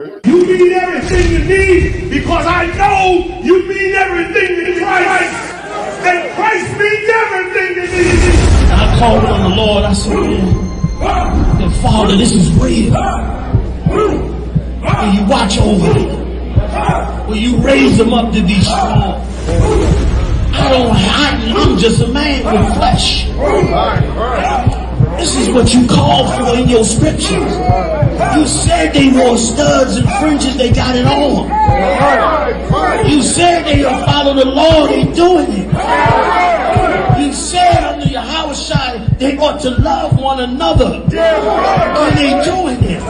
You mean everything to me because I know you mean everything to Christ. And Christ means everything to me. I called on the Lord. I said, man, Father, this is real. Will you watch over them? Will you raise them up to be strong? I'm just a man with flesh. This is what you called for in your scriptures. You said they wore studs and fringes, they got it on. You said they will follow the law, they doing it. You said under your house shine, they ought to love one another. And they doing it.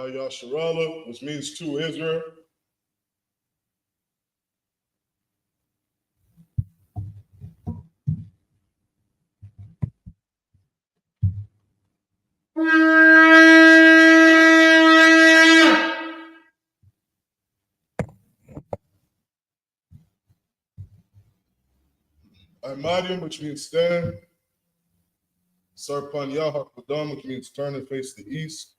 Yasharala, which means to Israel. Imadium, which means stand. Sarpan Yahakadam, which means turn and face the east.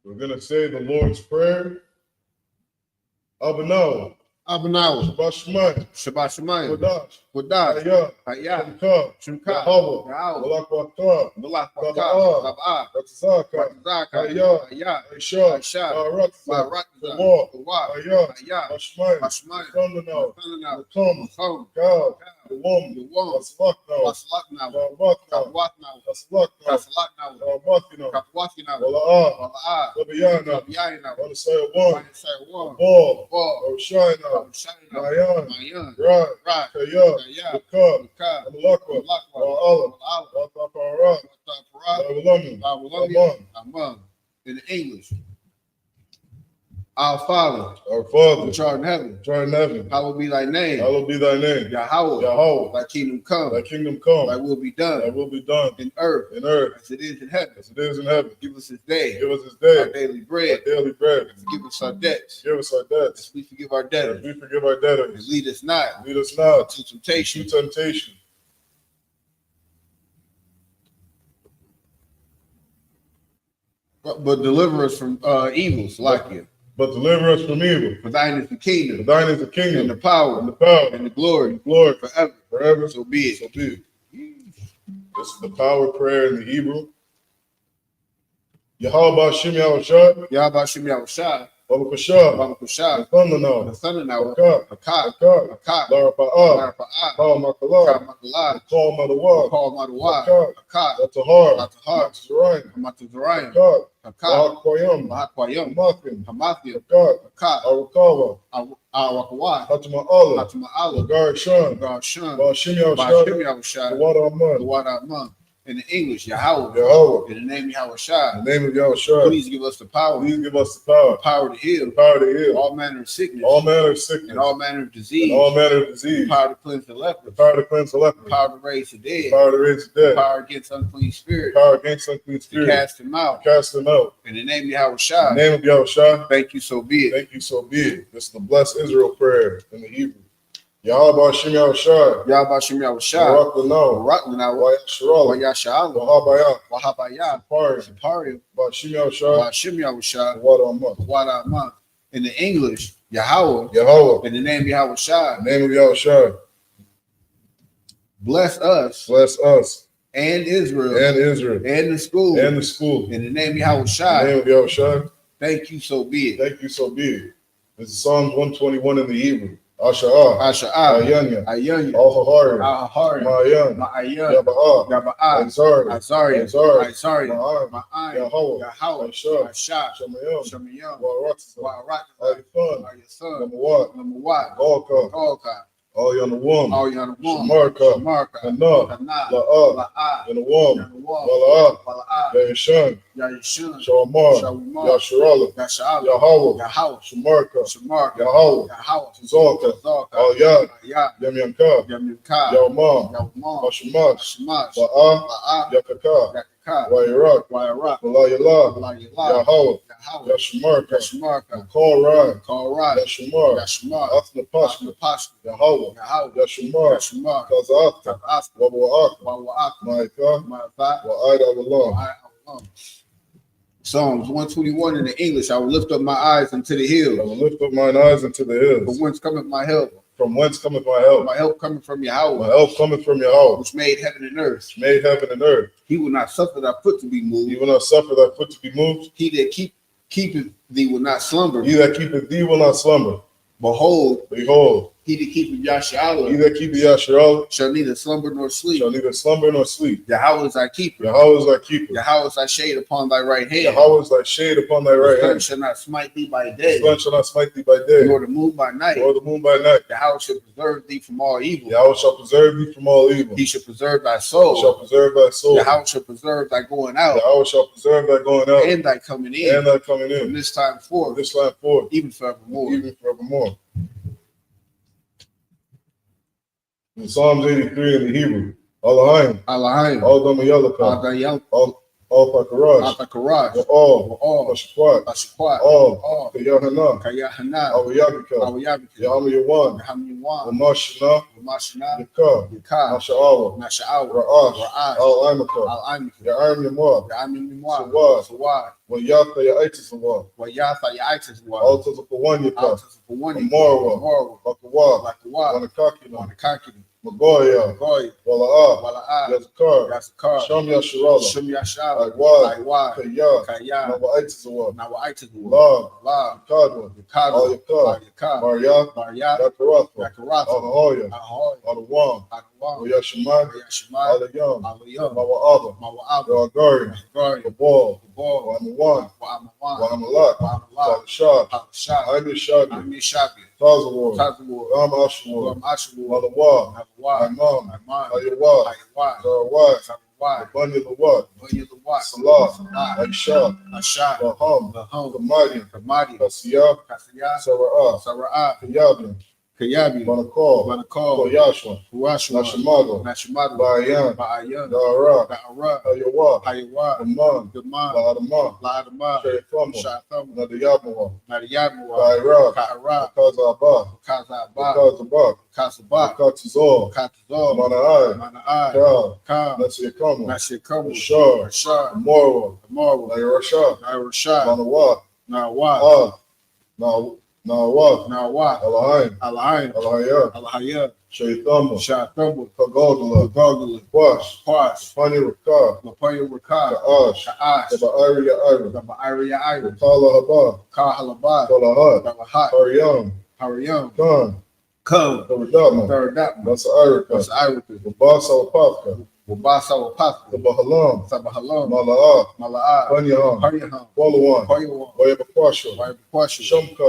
We're going to say the Lord's Prayer. Abanaw. Shabbat Shemayim. Shabbat Shemayim. Wadash. Hayah. Shemka. Yahweh. Balak Wakar. Ratzaka. Hayah. Aisha. Barak. Hayah. Bashmayim. Natum. God. The woman. Waslakna. Waslakna. Wabiyana. One. Ball. Oshayna. Mayan. Right. Kayah. Bakar. Malakwa. Allah. Watapara. Aman. In English. Our Father, which art in heaven, hallowed be thy name. Yahweh. Thy kingdom come. Thy will be done. In earth. As it is in heaven. Give us this day. Our daily bread. Forgive us our debts. As we forgive our debtors. And lead us not. Into temptation. But deliver us from evils like you. But deliver us from evil. For thine is the kingdom. And the power. And the glory. Forever. So be it. This is the power prayer in the Hebrew. Yahweh Shem Yahushua. Baba Kushah. The Thundernow. Hakak. Larapa'ah. Paul Makala. Call Madawa. Hatahar. Matazarayim. Hakwayam. Hamathia. Arakawa. Arakawah. Hatama Allah. Garshan. Shem Yahushua. The Water Amon. In the English, Yahweh. In the name of Yahushua. Please give us the power. The power to heal. All manner of sickness. And all manner of disease. The power to cleanse the leper. The power to raise the dead. The power against unclean spirits. To cast them out. In the name of Yahushua. Thank you, so be it. This is the blessed Israel prayer in the Hebrew. Yahweh Shem Yahushua. Barak Wahabaya. Saparia. Shem Yahushua. Wada Amon. In the English, Yahweh. In the name of Yahushua. Bless us. and Israel and the school in the name of Yahushua. Thank you, so be it. Thank you, so be it. This is Psalms 121 in the Hebrew. Asha'ah, Ayanya, Al-Hahari, Ma'ayan, Yaba'ah, Azari, Ma'an, Yahweh, Shemayim, Wa'arat, Ayathan, Namawat, Golka, all you on the warm, Shamarka, Hanah, La'ah, in the warm, Wala'ah, Yayashan, Shawamar, Yasharala, Yahweh, Shamarka, Yahweh, Tazalka, Al-Yad, Yamyanka, Yawma, Hashamash, La'ah, Yakaka, Wa'irak, Walayala, Yahweh, Yashamarka, Korad, Yashamar, Asnapashka, Yahweh, Yashamar, Kazata, Wawa'ak, Ma'ika, Wa'ida Alam. Psalms 121 in the English. I will lift up my eyes unto the hills. I will lift up mine eyes unto the hills. From whence cometh my help? From whence cometh my help? My help cometh from Yahweh. My help cometh from Yahweh, which made heaven and earth. Which made heaven and earth. He will not suffer thy foot to be moved. He will not suffer thy foot to be moved. He that keepeth thee will not slumber. He that keepeth thee will not slumber. Behold, he that keepeth Yasharala. He that keepeth Yasharala shall neither slumber nor sleep. Yahweh is thy keeper. Yahweh is thy shade upon thy right hand. Yahweh is thy shade upon thy right hand. The sun shall not smite thee by day. Nor the moon by night. Yahweh shall preserve thee from all evil. He shall preserve thy soul. Yahweh shall preserve thy going out. And thy coming in. From this time forth. Even forevermore. In Psalms 83 in the Hebrew, Alahim, Al-Damayalaka, Al-Pakarash, All, Ashikwat, All, Kayahana, Al-Yabika, Yaham Yawan, Mashina, Yaka, Masha'awa, Ra'ash, Al-Aimaka, Ya'am Yamwa, Sawad, Wayatha Ya'itis Sawad, Altas of Kawanyaka, Marwa, Bakawa, Wanakaki, Magoya, Wala'ah, Yazakar, Sham Yasharala, Aiwad, Kaya, Nawaitis Awad, Log, Yakadwa, Maryah, Yakaratha, Ahoya, Adawam, Yashamai, Alayam, Mawa'aba, Agari, Gabal, Wa'amalak, Shad, Shabi, Tazawar, Ram Ashawar, Malawar, Imam, Ayawad, Zarawad, Bunny Lawad, Salah, Aisha, Baham, Kamadi, Kasiyah, Sara'ah, Kayabi, Manakal, Koyashwa, Nashimado, Bayan, Dara, Ayawa, Aman, Ladama, Shaythama, Nadiyabwa, Kaira, Kazabak, Mana'ai, Ka, Nasiyakama, Shar, Morwa, Nairashad, Nawat, Alahim, Alahaya, Shaythamba, Kagogala, Kwash, Pani Rakah, Ka'ash, Taba'ari Ira, Kahalabah, Haryam, Come, Third that's Irica, Wabasa Wapaka, Sabahalam, Mala'ah, Panyaham, Wallawan, Wayabakwasha, Shumka,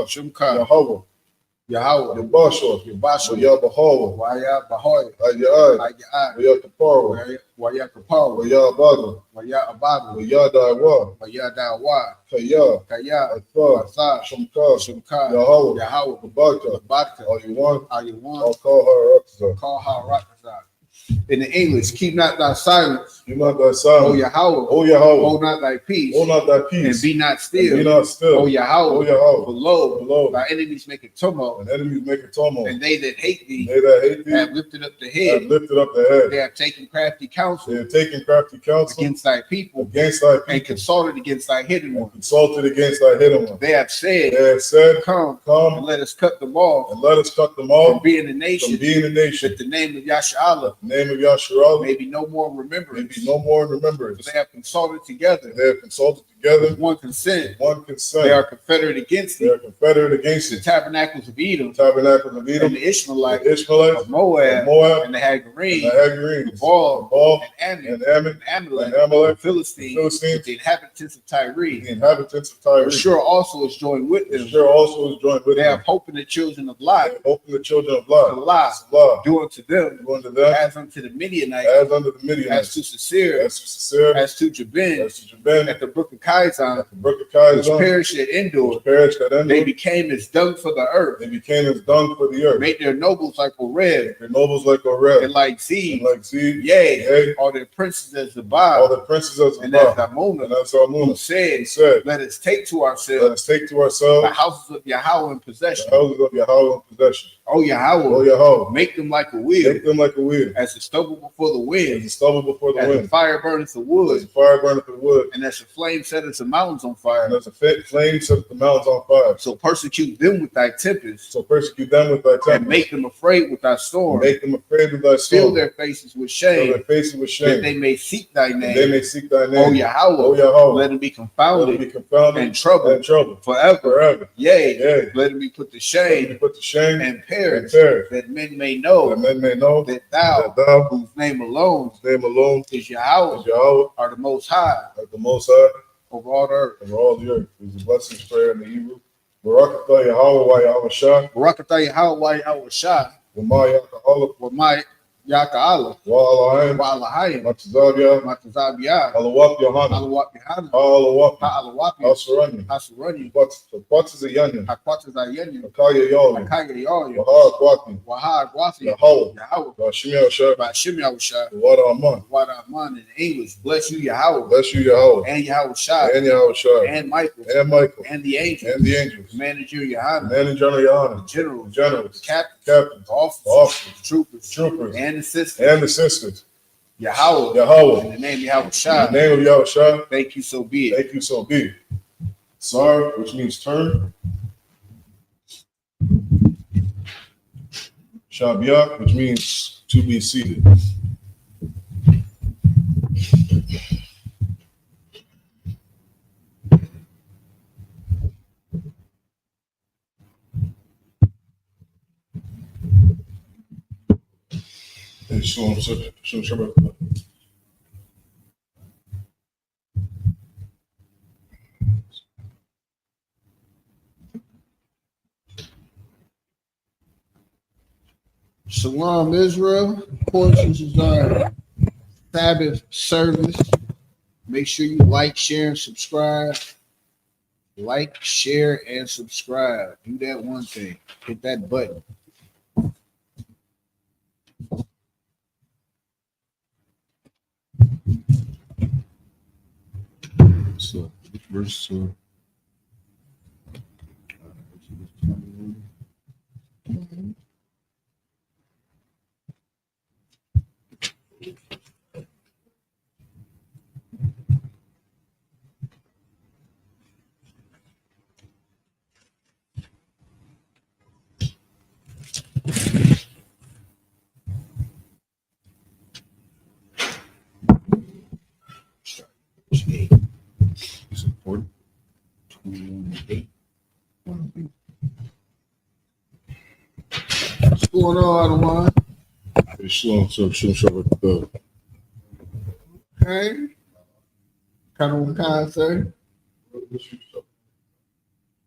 Yahweh, Yabashwa, Yabahawa, Ayai, Wayakapara, Wayabadu, Wayadawa, Kaya, Atha, Shumka, Yahweh, Babaka, all you want, I'll call her Rakazah. In the English, keep not thy silence. O Yahweh. Hold not thy peace. And be not still. O Yahweh. For lo, thy enemies make a tumult. And they that hate thee have lifted up the head. They have taken crafty counsel. Against thy people. And consulted against thy hidden one. They have said, Come, and let us cut them off. From being a nation. That the name of Yasharala name of Yasharal may be no more remembrance. May be no more remembrance. For they have consulted together. They have consulted together. With one consent. One consent. They are confederate against They are confederate against the tabernacles of Edom. Tabernacles of Edom. And the Ishmaelites. The Ishmaelites. Of Moab. And the Hagarenes. The Baal. And Ammon. And Amalek. The Philistines. The inhabitants of Tyre. The Shur also is joined with them. They have hope in the children of Lot. Allah. Do unto them. As unto the Midianites. As to Sisera. As to Jabin. At the brook of Kizon. Which perished at Endor. They became as dung for the earth. Made their nobles like Oreb. And like Zeb. Yea. All their princes as Zabah. And as Ammon. Who said, let us take to ourselves the houses of Yahweh in possession. Oh Yahweh, make them like a wheel. As the stubble before the wind. As the fire burneth the wood. And as the flame setteth the mountains on fire. So persecute them with thy tempest. And make them afraid with thy storm. Fill their faces with shame. That they may seek thy name. Oh Yahweh, let them be confounded and troubled forever. Yea, let them be put to shame and perish, that men may know that thou, whose name alone is Yahweh, are the most high over all the earth. There's a blessings prayer in the Hebrew. Barakatah Yahweh Yahweh Shah. Barakatah Yahweh Yahweh Shah. Wamai Yaka'ala. Wa'alahayim. Matazabiyah. Alawak Yohana. Alawak Yohana. Alawak. Hasarani. Hakwatz Zayanyan. Hakwatz Zayanyan. Akaya Yoli. Akaya Yoli. Wahar Gwati. Yahweh. Bashim Shah. Bashim Yahushua. Wada Aman. Wada Aman in English. Bless you, Yahweh. And Yahushua. And Michael. And the angels. Manager Yohana. Generals. Captains. Officers. Troopers. And the sisters. Yahweh. In the name of Yahweh. Thank you, so be it. Sar, which means turn. Shabiak, which means to be seated. Shalom Shabbat. Shalom Israel. Of course, this is our Sabbath service. Make sure you like, share, and subscribe. Like, share, and subscribe. Do that one thing. Hit that button. So, verse support 28. What's going on, Adawan? Shalom. Okay. Kind of concert.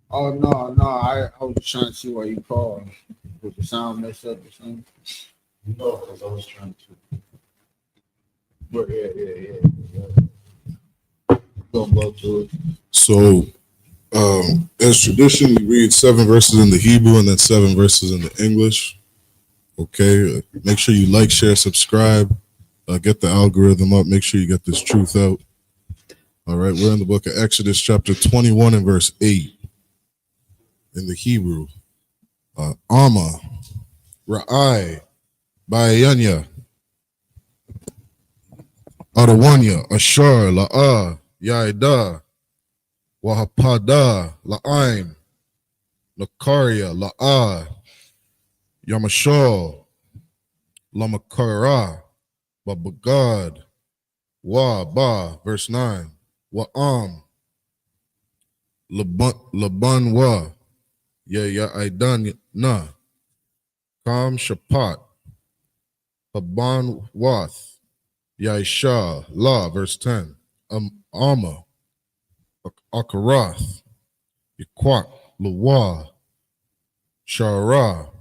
Oh no, I was just trying to see why you called. Was the sound messed up or something? No, because I was trying to. But yeah. So, as tradition, we read 7 verses in the Hebrew and then 7 verses in the English. Okay, make sure you like, share, subscribe, get the algorithm up. Make sure you get this truth out. All right, we're in the book of Exodus, chapter 21 and verse 8 in the Hebrew. Ama, Ra'ai, Bayanya, Arawanya, Ashar, La'a, Yaida, Wahapada, La'aim, Nakaria, La'a, Yamashal, Lamakara, but God, wa ba, verse 9, wa laban wa, ya aidan na, kam shapat, haban wath, ya isha la, verse 10, ama, akarath, yakwak, lawa, shara,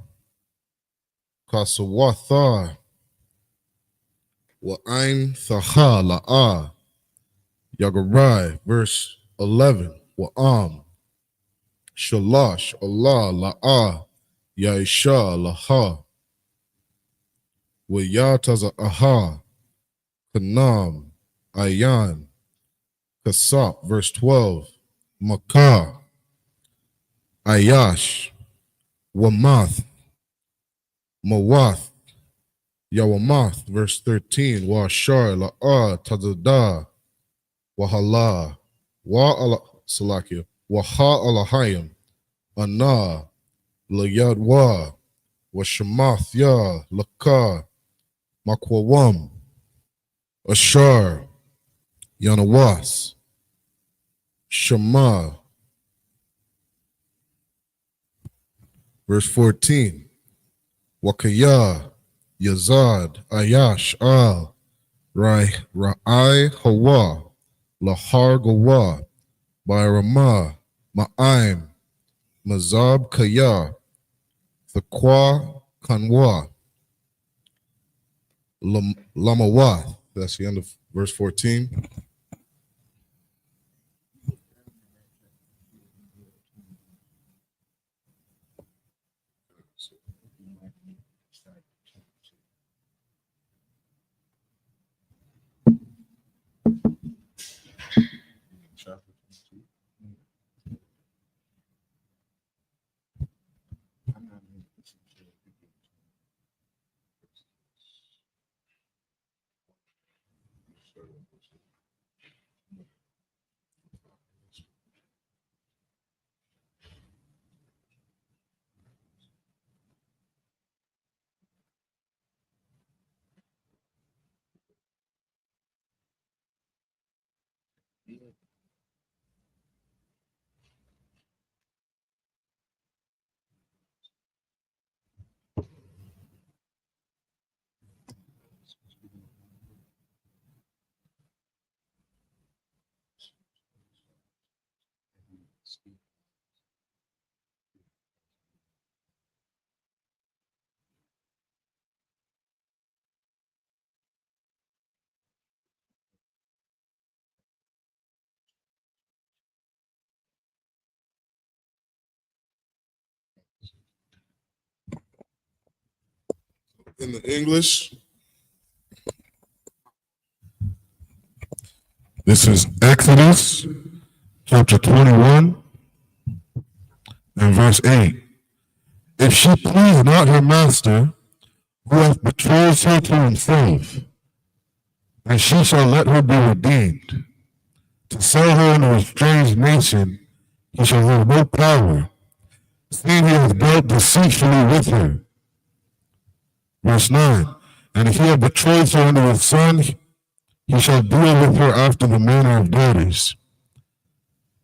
kasawatha, wa ain thaha la'a, Yagarai, verse 11, Wa'am, Shalash, Allah, La'a, Yaisha, Laha, Wayataza Aha, Kanam, Ayan, Kasap, verse 12, Makah, Ayash, Wamath, Mawath, Yawamath, verse 13, Washar, La'a, Tazada, Wahala, Salakia, Waha Alahayim, Ana, Layadwa, Washamath Ya, Laka, Makwawam, Ashar, Yanawas, Shema, verse 14, Wakaya, Yazad, Ayash, Al, Ra'ai Hawa, Lahar Gawa, by Ramah, Ma'aim, Mazab Kaya, Thaqwa Kanwa, Lamawath. That's the end of verse 14. In the English, this is Exodus chapter 21 and verse 8. If she please not her master, who hath betrothed her to himself, and she shall let her be redeemed. To sell her into a strange nation, he shall have no power, seeing he hath dealt deceitfully with her. Verse 9, and if he have betrothed her unto his son, he shall deal with her after the manner of daughters.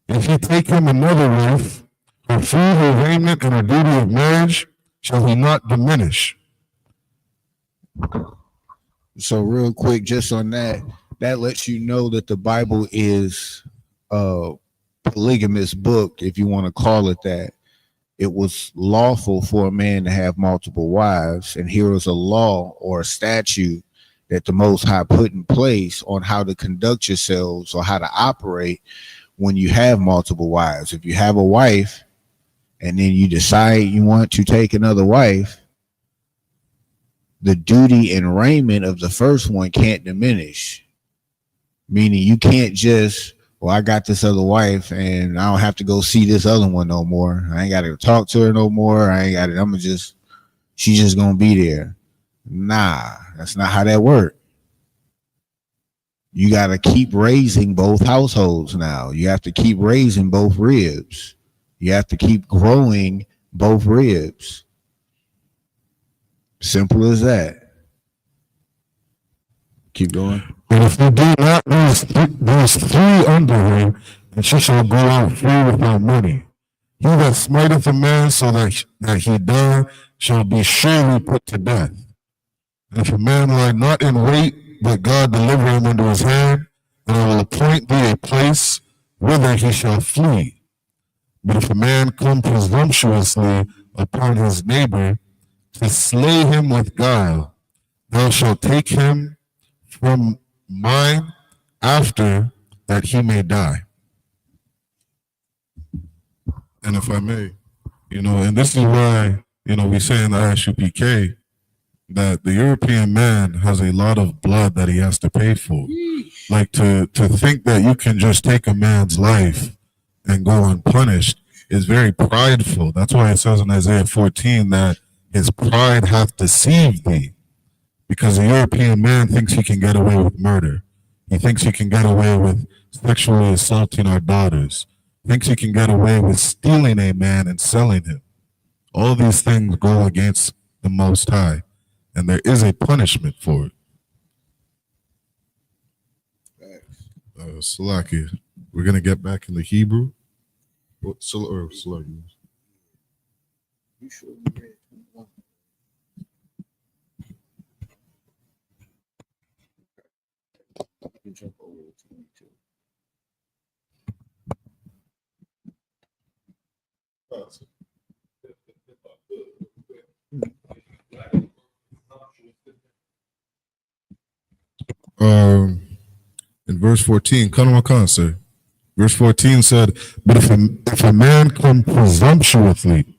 If he take him another wife, her food, her raiment, and her duty of marriage shall he not diminish. So real quick, just on that lets you know that the Bible is a polygamous book, if you want to call it that. It was lawful for a man to have multiple wives, and here is a law or a statute that the Most High put in place on how to conduct yourselves or how to operate when you have multiple wives. If you have a wife and then you decide you want to take another wife, the duty and raiment of the first one can't diminish. Meaning you can't just, well, I got this other wife and I don't have to go see this other one no more. I ain't got to talk to her no more. I ain't got to, she's just going to be there. Nah, that's not how that works. You got to keep raising both households now. You have to keep raising both ribs. You have to keep growing both ribs. Simple as that. Keep going. And if you do not these three under her, and she shall go out free without money. He that smiteth a man so that he die shall be surely put to death. And if a man lie not in wait, but God deliver him into his hand, then I will appoint thee a place whither he shall flee. But if a man come presumptuously upon his neighbor to slay him with guile, thou shalt take him from mine after that he may die. And if I may, and this is why, we say in the ISUPK that the European man has a lot of blood that he has to pay for. Like to think that you can just take a man's life and go unpunished is very prideful. That's why it says in Isaiah 14 that his pride hath deceived thee. Because the European man thinks he can get away with murder. He thinks he can get away with sexually assaulting our daughters. Thinks he can get away with stealing a man and selling him. All these things go against the Most High, and there is a punishment for it. Salaki, we're going to get back into Hebrew. Salaki. You sure you read 21? You can jump over to 22. In verse 14, Kanawakan, sir. Verse 14 said, but if a man come presumptuously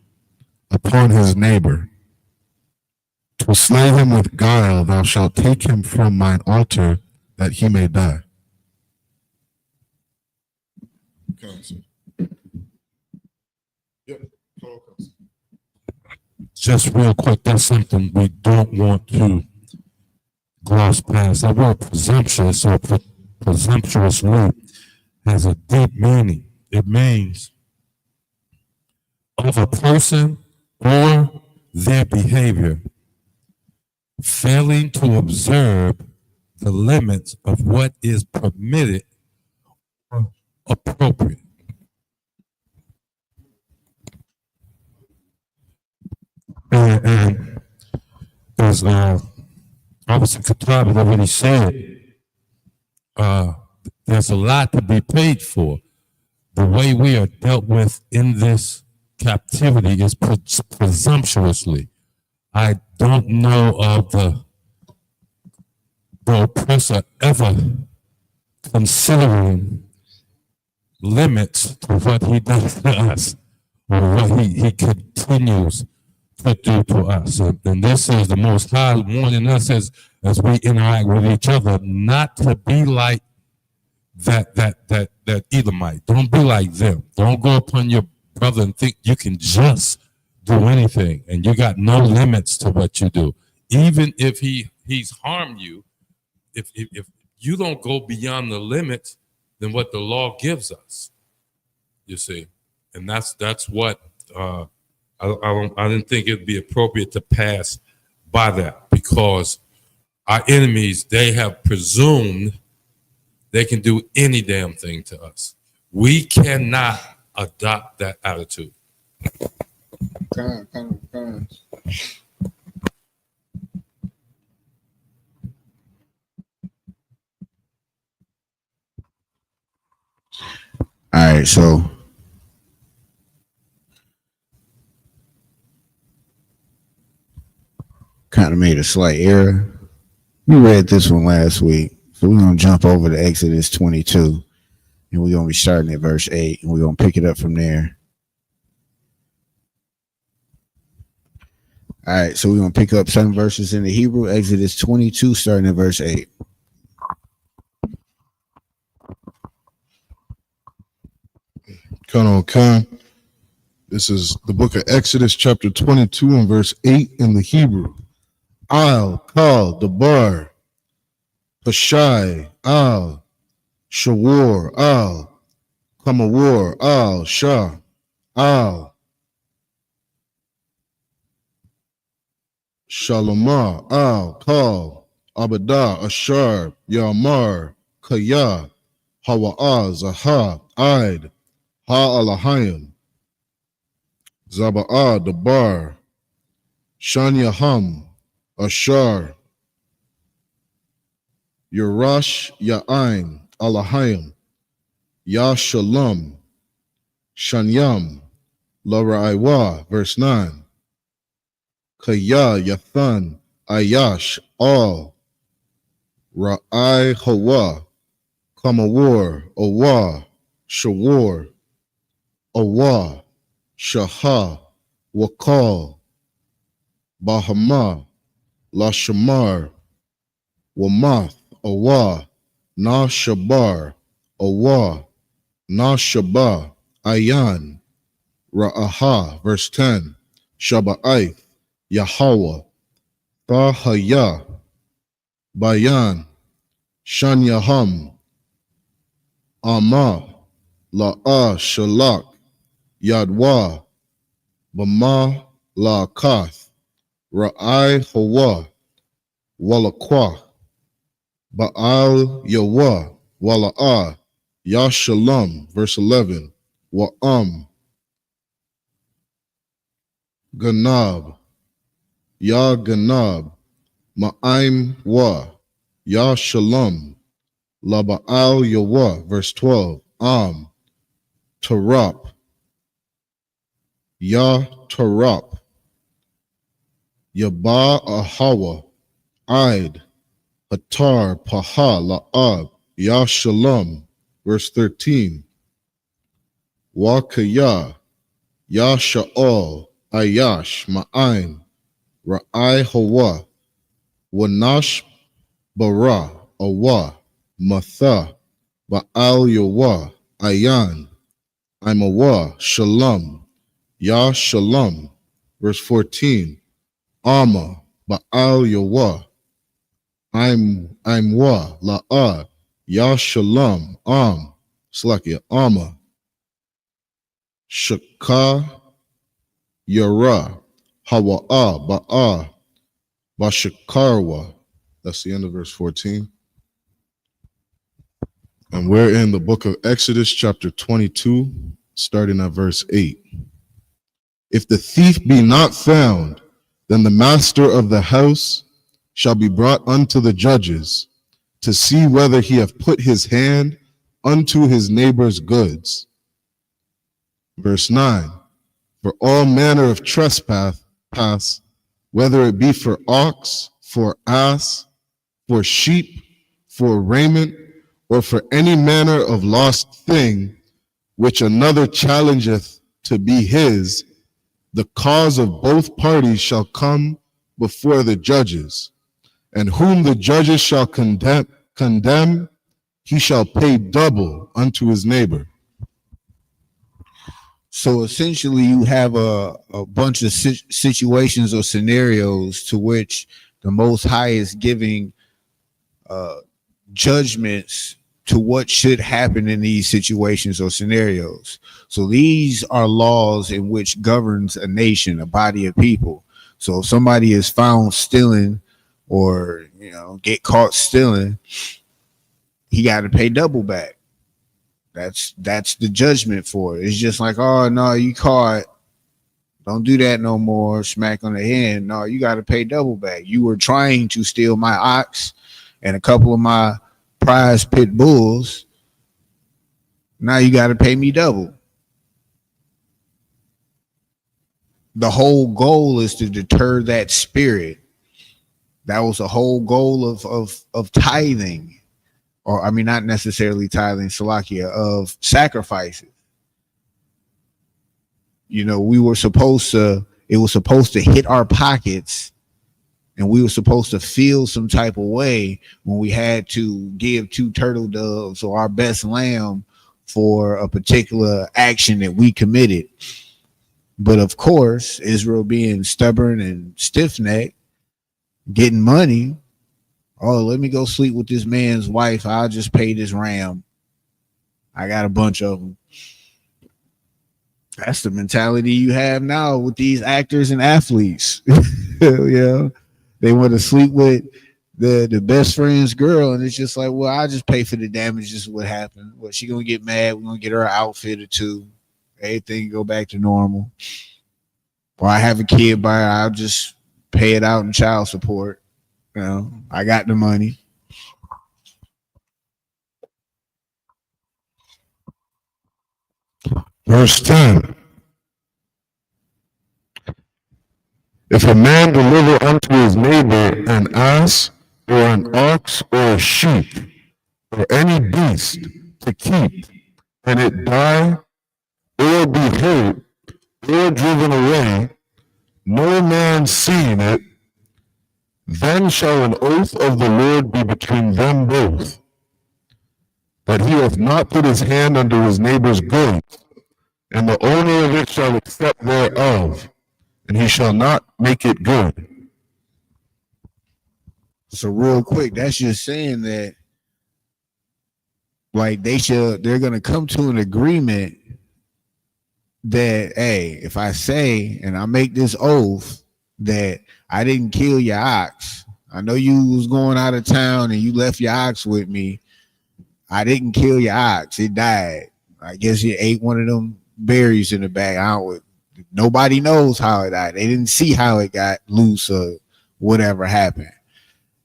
upon his neighbor to slay him with guile, thou shalt take him from mine altar that he may die. Just real quick, that's something we don't want to gloss past. That word presumptuous or presumptuously has a deep meaning. It means of a person or their behavior failing to observe the limits of what is permitted or appropriate. And as Officer Katabi already said, there's a lot to be paid for. The way we are dealt with in this captivity is presumptuously. I don't know of the oppressor ever considering limits to what he does to us or what he continues to do to us. And this is the Most High warning us as we interact with each other not to be like that Edomite. Don't be like them. Don't go upon your brother and think you can just do anything and you got no limits to what you do. Even if he's harmed you, if you don't go beyond the limits than what the law gives us, you see. And that's what I didn't think it'd be appropriate to pass by that, because our enemies, they have presumed they can do any damn thing to us. We cannot adopt that attitude. All right, so kind of made a slight error. We read this one last week, so we're going to jump over to Exodus 22, and we're going to be starting at verse 8, and we're going to pick it up from there. All right, so we're going to pick up 7 verses in the Hebrew, Exodus 22, starting at verse 8. Khan. This is the book of Exodus, chapter 22, and verse 8 in the Hebrew. Al, Kal, Dabar, Pashai, Al, Shawar, Al, Kamawar, Al, Shah, Al, Shalomah, Al, Kal, Abada, Ashar, Yamar, Kaya, Hawa'a, Zaha, Aid, Ha Alahayim, Zaba'a, Dabar, Shanyaham, Ashar, Yurash, Ya'ain, Alahayim, Ya Shalom, Shanyam, Laraiwa, verse 9. Kaya, Yathan, Ayash, All, Ra'ai, Hawa, Kamawar, Awa, Shawar, Awa, Shaha, Wakal, Bahama, Lashamar, Wamath, Awa, Na Shabar, Awa, Na Shaba, Ayan, Ra'aha, verse 10, Shaba'ith, Yahweh, Tahaya, Bayan, Shanyaham, Ama, La'a, Shalak, Yadwa, Bama, La'akath, Ra'ai, Hawa, Walakwa, Ba'al, Yawa, Wala'a, Ya Shalom, verse 11, Wa'am, Ganab, Ya Ganab, Ma'aim Wa, Ya Shalom, La Ba'al Yawa, verse 12, Am, Tarap, Ya Tarap, Yaba Ahawa, Aid, Hatar, Paha, La'ab, Ya Shalom, verse 13, Wakaya, Ya Sha'al, Ayash, Ma'aim, Ra'ai Hawa, Wanash Bara, Awa, Matha, Ba'al Yawa, Ayan, Imawa, Shalom, Ya Shalom, verse 14, Ama, Ba'al Yawa, Imwa, La'a, Ya Shalom, Slakia, Ama, Shaka, Yara, Hawa'a, Ba'a, Bashakarwa. That's the end of verse 14. And we're in the book of Exodus, chapter 22, starting at verse 8. If the thief be not found, then the master of the house shall be brought unto the judges to see whether he have put his hand unto his neighbor's goods. Verse 9. For all manner of trespass, whether it be for ox, for ass, for sheep, for raiment, or for any manner of lost thing, which another challengeth to be his, the cause of both parties shall come before the judges, and whom the judges shall condemn, he shall pay double unto his neighbor. So essentially, you have a bunch of situations or scenarios to which the Most High is giving judgments to what should happen in these situations or scenarios. So these are laws in which governs a nation, a body of people. So if somebody is found stealing or, get caught stealing, he got to pay double back. That's the judgment for it. It's just like, oh, no, you caught. Don't do that no more. Smack on the hand. No, you got to pay double back. You were trying to steal my ox and a couple of my prize pit bulls. Now you got to pay me double. The whole goal is to deter that spirit. That was the whole goal of tithing. Or, I mean, not necessarily tithing, Salakia, of sacrifices. We were supposed to, it was supposed to hit our pockets, and we were supposed to feel some type of way when we had to give 2 turtle doves or our best lamb for a particular action that we committed. But of course, Israel being stubborn and stiff-necked, getting money, oh, let me go sleep with this man's wife. I'll just pay this ram. I got a bunch of them. That's the mentality you have now with these actors and athletes. Yeah, they want to sleep with the best friend's girl, and it's just like, well, I'll just pay for the damages. What happened? Well, she gonna get mad. We're gonna get her outfit or two. Everything go back to normal. Or I have a kid by her, I'll just pay it out in child support. You know, I got the money. Verse 10. If a man deliver unto his neighbor an ass or an ox or a sheep or any beast to keep, and it die or be hurt or driven away, no man seeing it, then shall an oath of the Lord be between them both, that he hath not put his hand unto his neighbor's goods, and the owner of it shall accept thereof, and he shall not make it good. So real quick, that's just saying that, like, they're gonna come to an agreement that, hey, if I say and I make this oath that I didn't kill your ox, I know you was going out of town and you left your ox with me. I didn't kill your ox; it died. I guess you ate one of them berries in the bag. Nobody knows how it died. They didn't see how it got loose or whatever happened.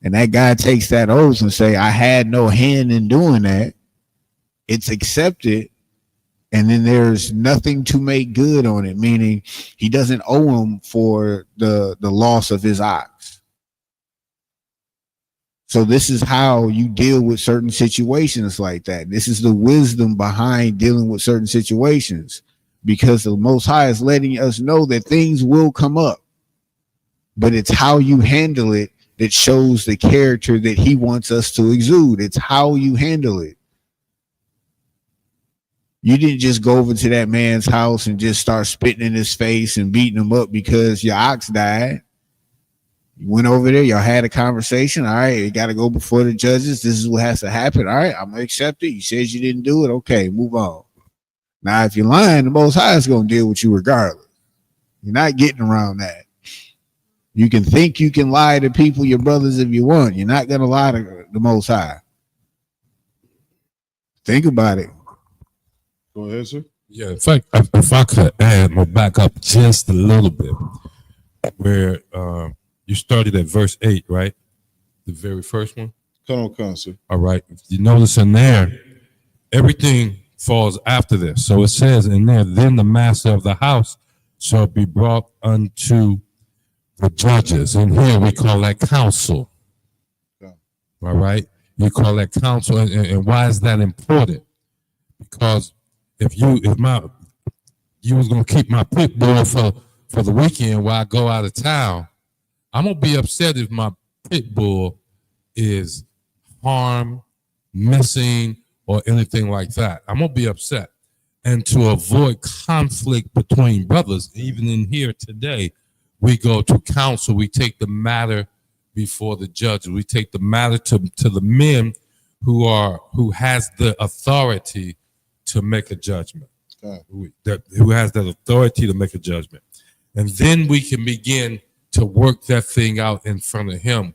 And that guy takes that oath and say, I had no hand in doing that. It's accepted. And then there's nothing to make good on it, meaning he doesn't owe him for the loss of his ox. So this is how you deal with certain situations like that. This is the wisdom behind dealing with certain situations, because the Most High is letting us know that things will come up, but it's how you handle it that shows the character that he wants us to exude. It's how you handle it. You didn't just go over to that man's house and just start spitting in his face and beating him up because your ox died. You went over there, y'all had a conversation. All right, you got to go before the judges. This is what has to happen. All right, I'm going to accept it. You said you didn't do it. Okay, move on. Now, if you're lying, the Most High is going to deal with you regardless. You're not getting around that. You can think you can lie to people, your brothers, if you want. You're not going to lie to the Most High. Think about it. Go ahead, sir. Yeah, in fact, if I could add or back up just a little bit, where you started at verse 8, right? The very first one. Come on, sir. All right. You notice in there, everything falls after this. So it says in there, then the master of the house shall be brought unto the judges. And here we call that counsel. Yeah. All right. You call that counsel. And why is that important? Because if you was gonna keep my pit bull for the weekend while I go out of town, I'm gonna be upset if my pit bull is harmed, missing, or anything like that. I'm gonna be upset. And to avoid conflict between brothers, even in here today, we go to counsel. We take the matter before the judges. We take the matter to the men who has the authority to make a judgment. Who has that authority to make a judgment. And then we can begin to work that thing out in front of him.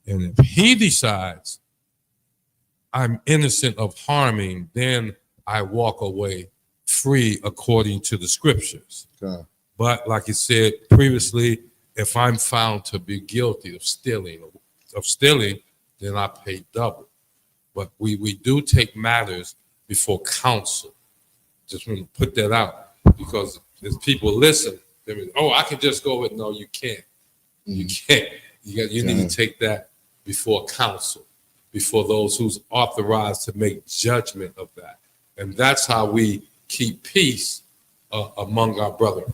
And if he decides I'm innocent of harming, then I walk away free according to the scriptures. Okay. But like you said previously, if I'm found to be guilty of stealing, then I pay double. But we do take matters before counsel. Just want to put that out, because as people listen, they mean, oh, I can just go with, no, you can't. You can't. You need to take that before counsel, before those who's authorized to make judgment of that. And that's how we keep peace among our brethren.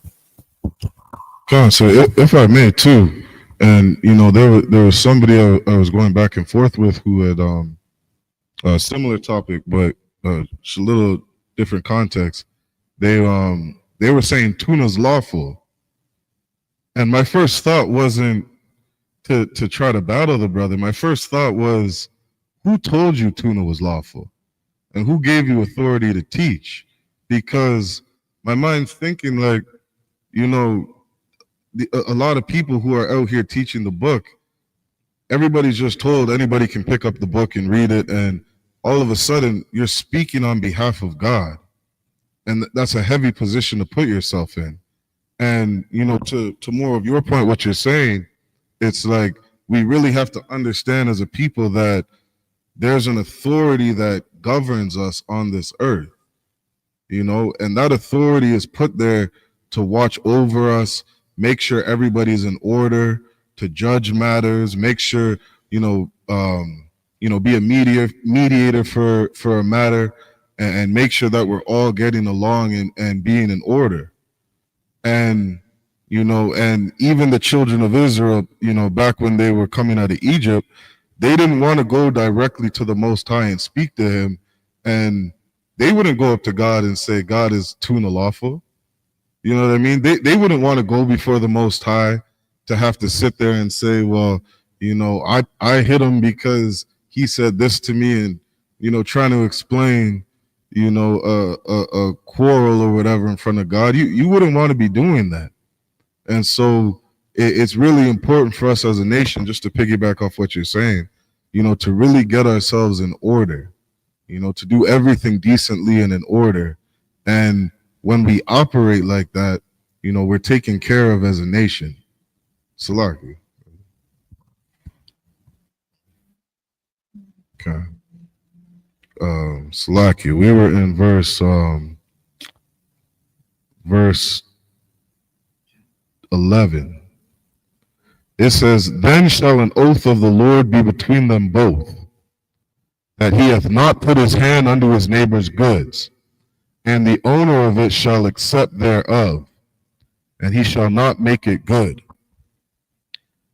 Con, so if I may too, and there was somebody I was going back and forth with who had a similar topic, but it's a little different context. They were saying tuna's lawful, and my first thought wasn't to try to battle the brother. My first thought was, who told you tuna was lawful, and who gave you authority to teach? Because my mind's thinking like, a lot of people who are out here teaching the book, everybody's just told anybody can pick up the book and read it, and all of a sudden you're speaking on behalf of God. And that's a heavy position to put yourself in. And, you know, to more of your point, what you're saying, it's like we really have to understand as a people that there's an authority that governs us on this earth, you know, and that authority is put there to watch over us, make sure everybody's in order, to judge matters, make sure, you know, be a mediator for a matter, and make sure that we're all getting along and being in order. And, you know, and even the children of Israel, you know, back when they were coming out of Egypt, they didn't want to go directly to the Most High and speak to him. And they wouldn't go up to God and say, God is tuna lawful. You know what I mean? They wouldn't want to go before the Most High to have to sit there and say, well, you know, I hit him because he said this to me, and, you know, trying to explain, you know, a quarrel or whatever in front of God. You wouldn't want to be doing that. And so it's really important for us as a nation, just to piggyback off what you're saying, you know, to really get ourselves in order, you know, to do everything decently and in order. And when we operate like that, you know, we're taken care of as a nation. Salaki. Okay. Salaki, we were in verse 11. It says, then shall an oath of the Lord be between them both, that he hath not put his hand unto his neighbor's goods, and the owner of it shall accept thereof, and he shall not make it good.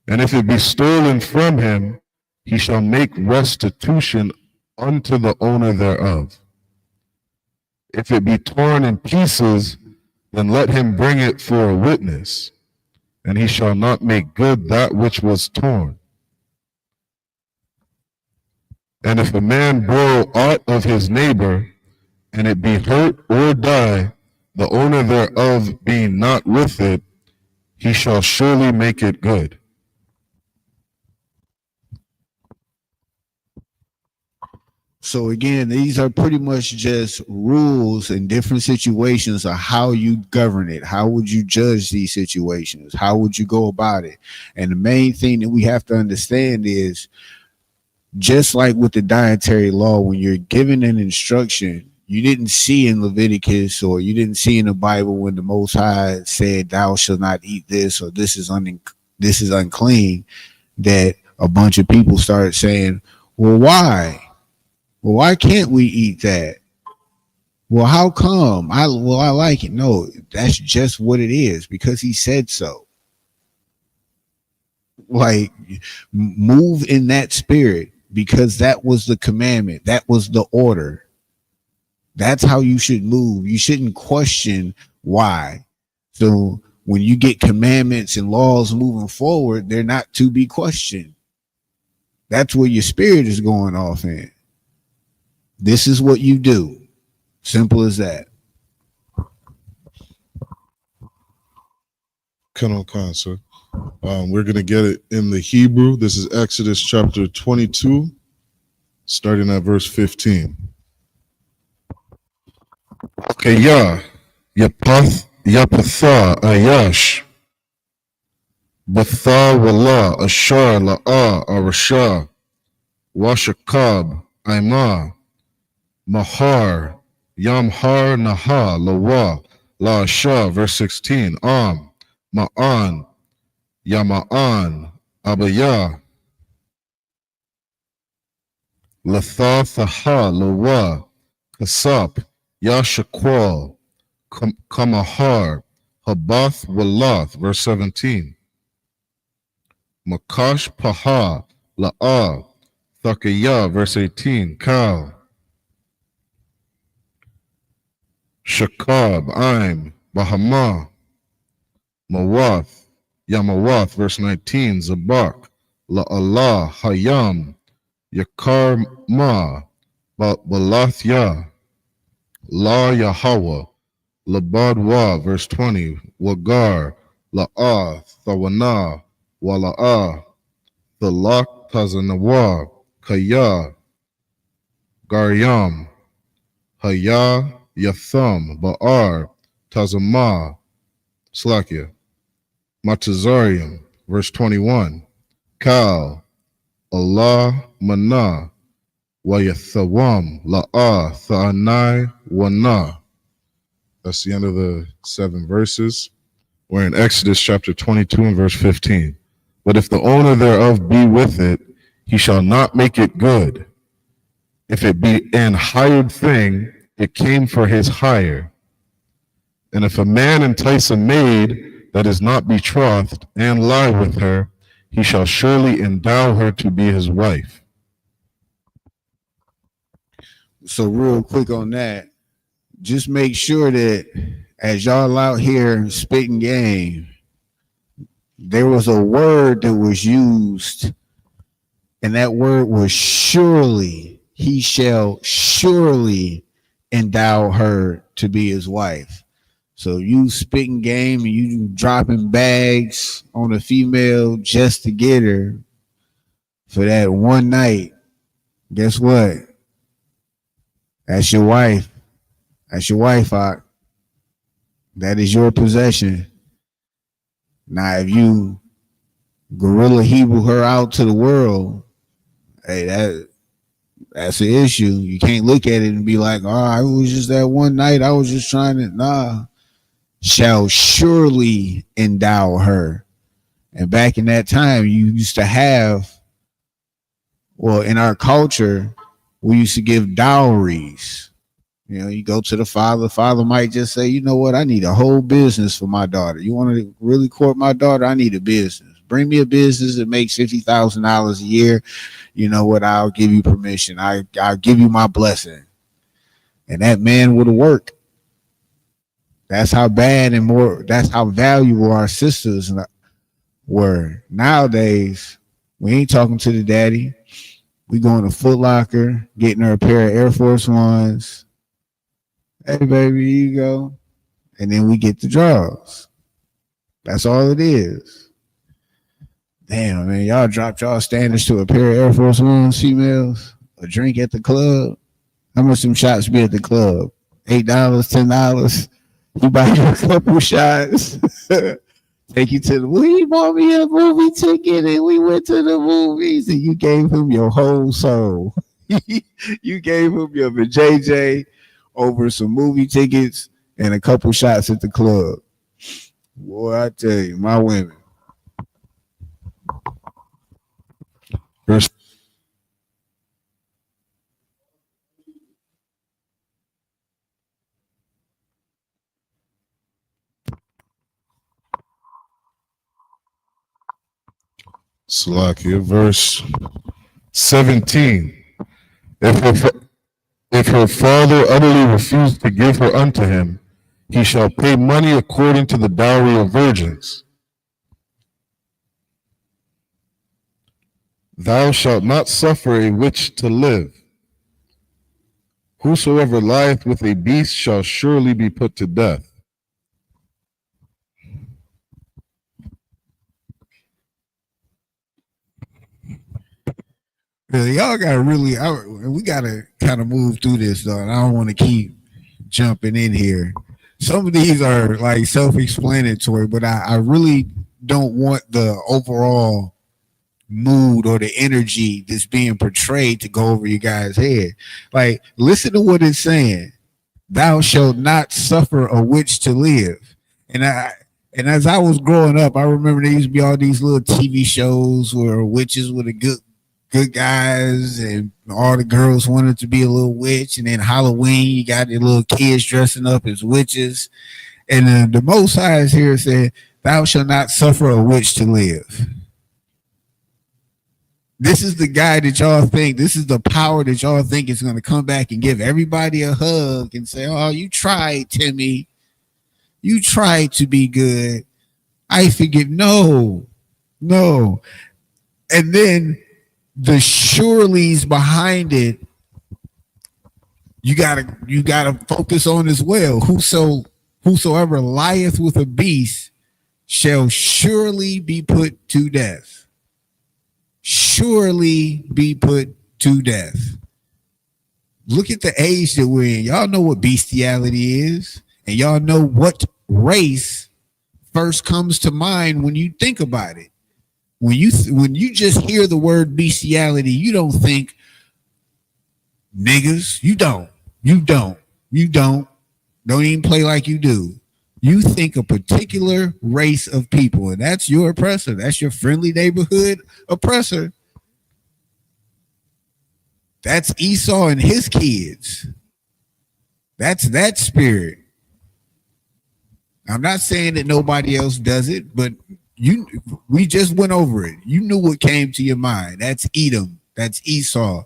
And if it be stolen from him, he shall make restitution unto the owner thereof. If it be torn in pieces, then let him bring it for a witness, and he shall not make good that which was torn. And if a man borrow aught of his neighbor, and it be hurt or die, the owner thereof being not with it, he shall surely make it good. So again, these are pretty much just rules in different situations of how you govern it. How would you judge these situations? How would you go about it? And the main thing that we have to understand is, just like with the dietary law, when you're given an instruction, you didn't see in Leviticus, or you didn't see in the Bible when the Most High said, thou shalt not eat this, or this is unclean, that a bunch of people started saying, well, why? Well, why can't we eat that? Well, how come? I like it. No, that's just what it is, because he said so. Like, move in that spirit, because that was the commandment. That was the order. That's how you should move. You shouldn't question why. So when you get commandments and laws moving forward, they're not to be questioned. That's where your spirit is going off in. This is what you do. Simple as that. Khan, sir. We're going to get it in the Hebrew. This is Exodus chapter 22, starting at verse 15. Okay, Yapath, Yapatha, Ayash, Batha, Wala, Ashar, La'a, Arashah, Washakab, Aima, Mahar, Yamhar, Naha, Lawa, La Shah, verse 16, Ma'an, Yama'an, Abaya, Latha, Thaha, Lawa, Kasap, Yashakwal, Kamahar, Habath, Walath, verse 17, Makash, Paha, La'a, Thakaya, verse 18, Kal, Shakab, Aim, Bahama, Mawath, Yamawath, verse 19, Zabak, La'Allah, Hayam, Yakar Ma, Balath Ya, La Yahweh, Labadwa, verse 20, Wagar, La'a, Thawana, Wala'a, Thalak, Tazanawa, Kaya, Garyam, Haya, Yatham, Ba'ar, Tazama, Slakia, Matazarium, verse 21, Kal, Allah, Mana, Wayathawam, La'a, Tha'anai, Wana. That's the end of the 7 verses. We're in Exodus chapter 22 and verse 15. But if the owner thereof be with it, he shall not make it good. If it be an hired thing, it came for his hire. And if a man entice a maid that is not betrothed and lie with her, he shall surely endow her to be his wife. So real quick on that, just make sure that as y'all out here spitting game, there was a word that was used, and that word was surely. He shall surely endow her to be his wife. So you spitting game and you dropping bags on a female just to get her for that one night, guess what? That's your wife. That's your wife, Hawk. That is your possession. Now, if you gorilla Hebrew her out to the world, hey, that's an issue. You can't look at it and be like, oh, it was just that one night. I was just trying to, nah. Shall surely endow her. And back in that time, you used to have, well, in our culture, we used to give dowries. You know, you go to the father might just say, you know what, I need a whole business for my daughter. You want to really court my daughter? I need a business. Bring me a business that makes $50,000 a year. You know what, I'll give you permission. I'll give you my blessing. And that man would have worked. That's how bad and that's how valuable our sisters were. Nowadays, we ain't talking to the daddy. We going to Foot Locker, getting her a pair of Air Force Ones. Hey, baby, here you go. And then we get the draws. That's all it is. Damn, man, y'all dropped y'all standards to a pair of Air Force Ones, females. A drink at the club. How much some shots be at the club? $8, $10. You buy you a couple shots. Take you to he bought me a movie ticket and we went to the movies and you gave him your whole soul. You gave him your JJ over some movie tickets and a couple shots at the club. Boy, I tell you, my women. Verse Salakia, verse 17. If her father utterly refused to give her unto him, he shall pay money according to the dowry of virgins. Thou shalt not suffer a witch to live. Whosoever lieth with a beast shall surely be put to death. Y'all gotta really, we gotta kind of move through this though, and I don't want to keep jumping in here. Some of these are like self-explanatory, but I really don't want the overall mood or the energy that's being portrayed to go over your guys' head. Like, listen to what it's saying. Thou shalt not suffer a witch to live. And as I was growing up, I remember there used to be all these little TV shows where witches were the good guys and all the girls wanted to be a little witch. And then Halloween, you got the little kids dressing up as witches. And the Most High is here saying, thou shalt not suffer a witch to live. This is the guy that y'all think, this is the power that y'all think is going to come back and give everybody a hug and say, oh, you tried, Timmy. You tried to be good. I forgive. No. And then the surely's behind it, you gotta focus on as well. Whosoever lieth with a beast shall surely be put to death. surely be put to death. Look at the age that we're in. Y'all know what bestiality is, and y'all know what race first comes to mind when you think about it. When you just hear the word bestiality, you don't think niggas. You don't. Don't even play like you do. You think a particular race of people, and that's your oppressor. That's your friendly neighborhood oppressor. That's Esau and his kids. That's that spirit. I'm not saying that nobody else does it, but we just went over it. You knew what came to your mind. That's Edom. That's Esau.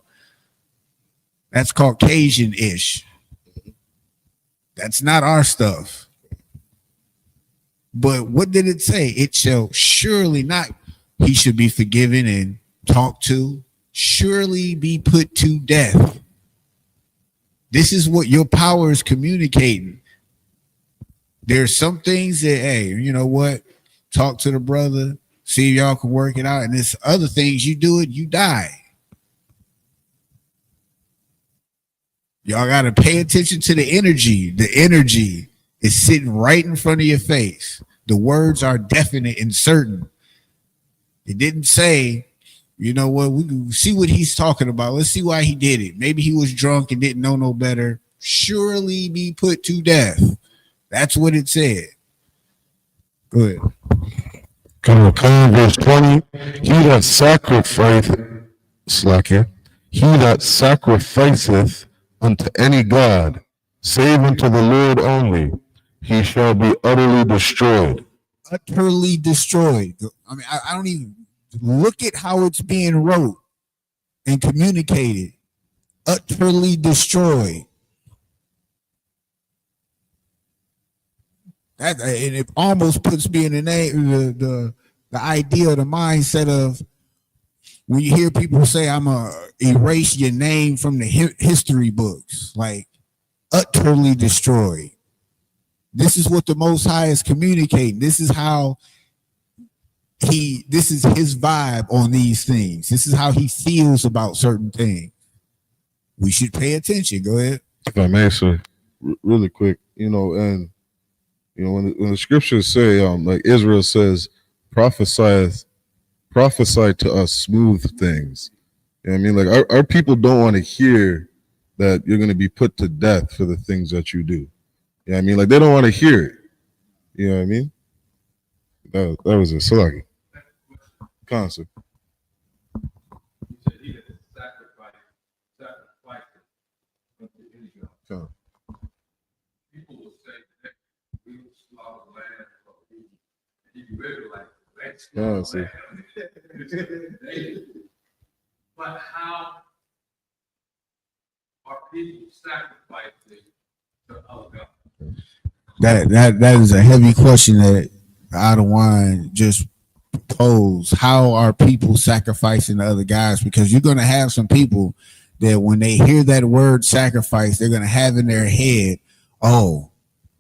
That's Caucasian-ish. That's not our stuff. But what did it say? It shall surely not, he should be forgiven and talked to, surely be put to death. This is what your power is communicating. There's some things that, hey, you know what? Talk to the brother, see if y'all can work it out. And there's other things you do it, you die. Y'all got to pay attention to the energy. The energy is sitting right in front of your face. The words are definite and certain. It didn't say, you know what, we can see what he's talking about. Let's see why he did it. Maybe he was drunk and didn't know no better. Surely be put to death. That's what it said. Go ahead. Verse 20. He that sacrificeth unto any God, save unto the Lord only, he shall be utterly destroyed. Utterly destroyed. I mean, I don't even look at how it's being wrote and communicated. Utterly destroyed. That, and it almost puts me in the name, the idea, the mindset of when you hear people say, I'm going to erase your name from the history books, like utterly destroyed. This is what the Most High is communicating. This is how this is his vibe on these things. This is how he feels about certain things. We should pay attention. Go ahead. If I may say, really quick, and when the scriptures say, like Israel says, prophesy to us smooth things. You know what I mean? Like our people don't want to hear that you're going to be put to death for the things that you do. You know what I mean? Like they don't want to hear it. You know what I mean? That was a Salaki concept. People will say that we will slaughter the land for people. And you really like, let's slaughter the land. But how are people sacrificing to other gods? That is a heavy question that Adawan just posed. How are people sacrificing to other guys? Because you're going to have some people that when they hear that word sacrifice, they're going to have in their head, oh,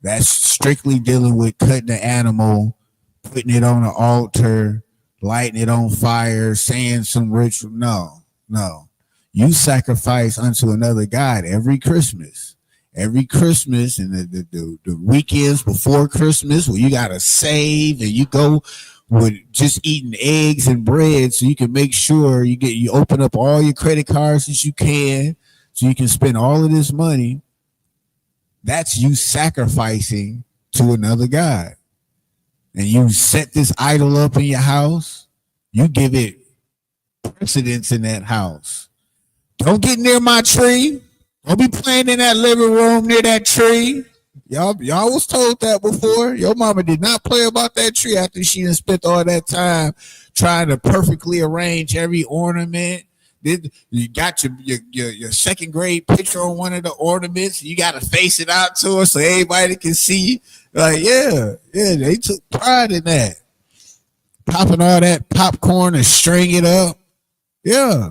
that's strictly dealing with cutting the animal, putting it on an altar, lighting it on fire, saying some ritual. No. You sacrifice unto another God every Christmas. Every Christmas and the weekends before Christmas where you got to save and you go with just eating eggs and bread so you can make sure you open up all your credit cards as you can so you can spend all of this money. That's you sacrificing to another God. And you set this idol up in your house. You give it precedence in that house. Don't get near my tree. Don't be playing in that living room near that tree. Y'all was told that before. Your mama did not play about that tree after she done spent all that time trying to perfectly arrange every ornament. You got your second grade picture on one of the ornaments. You got to face it out to her so everybody can see. Like, yeah, they took pride in that. Popping all that popcorn and string it up. Yeah.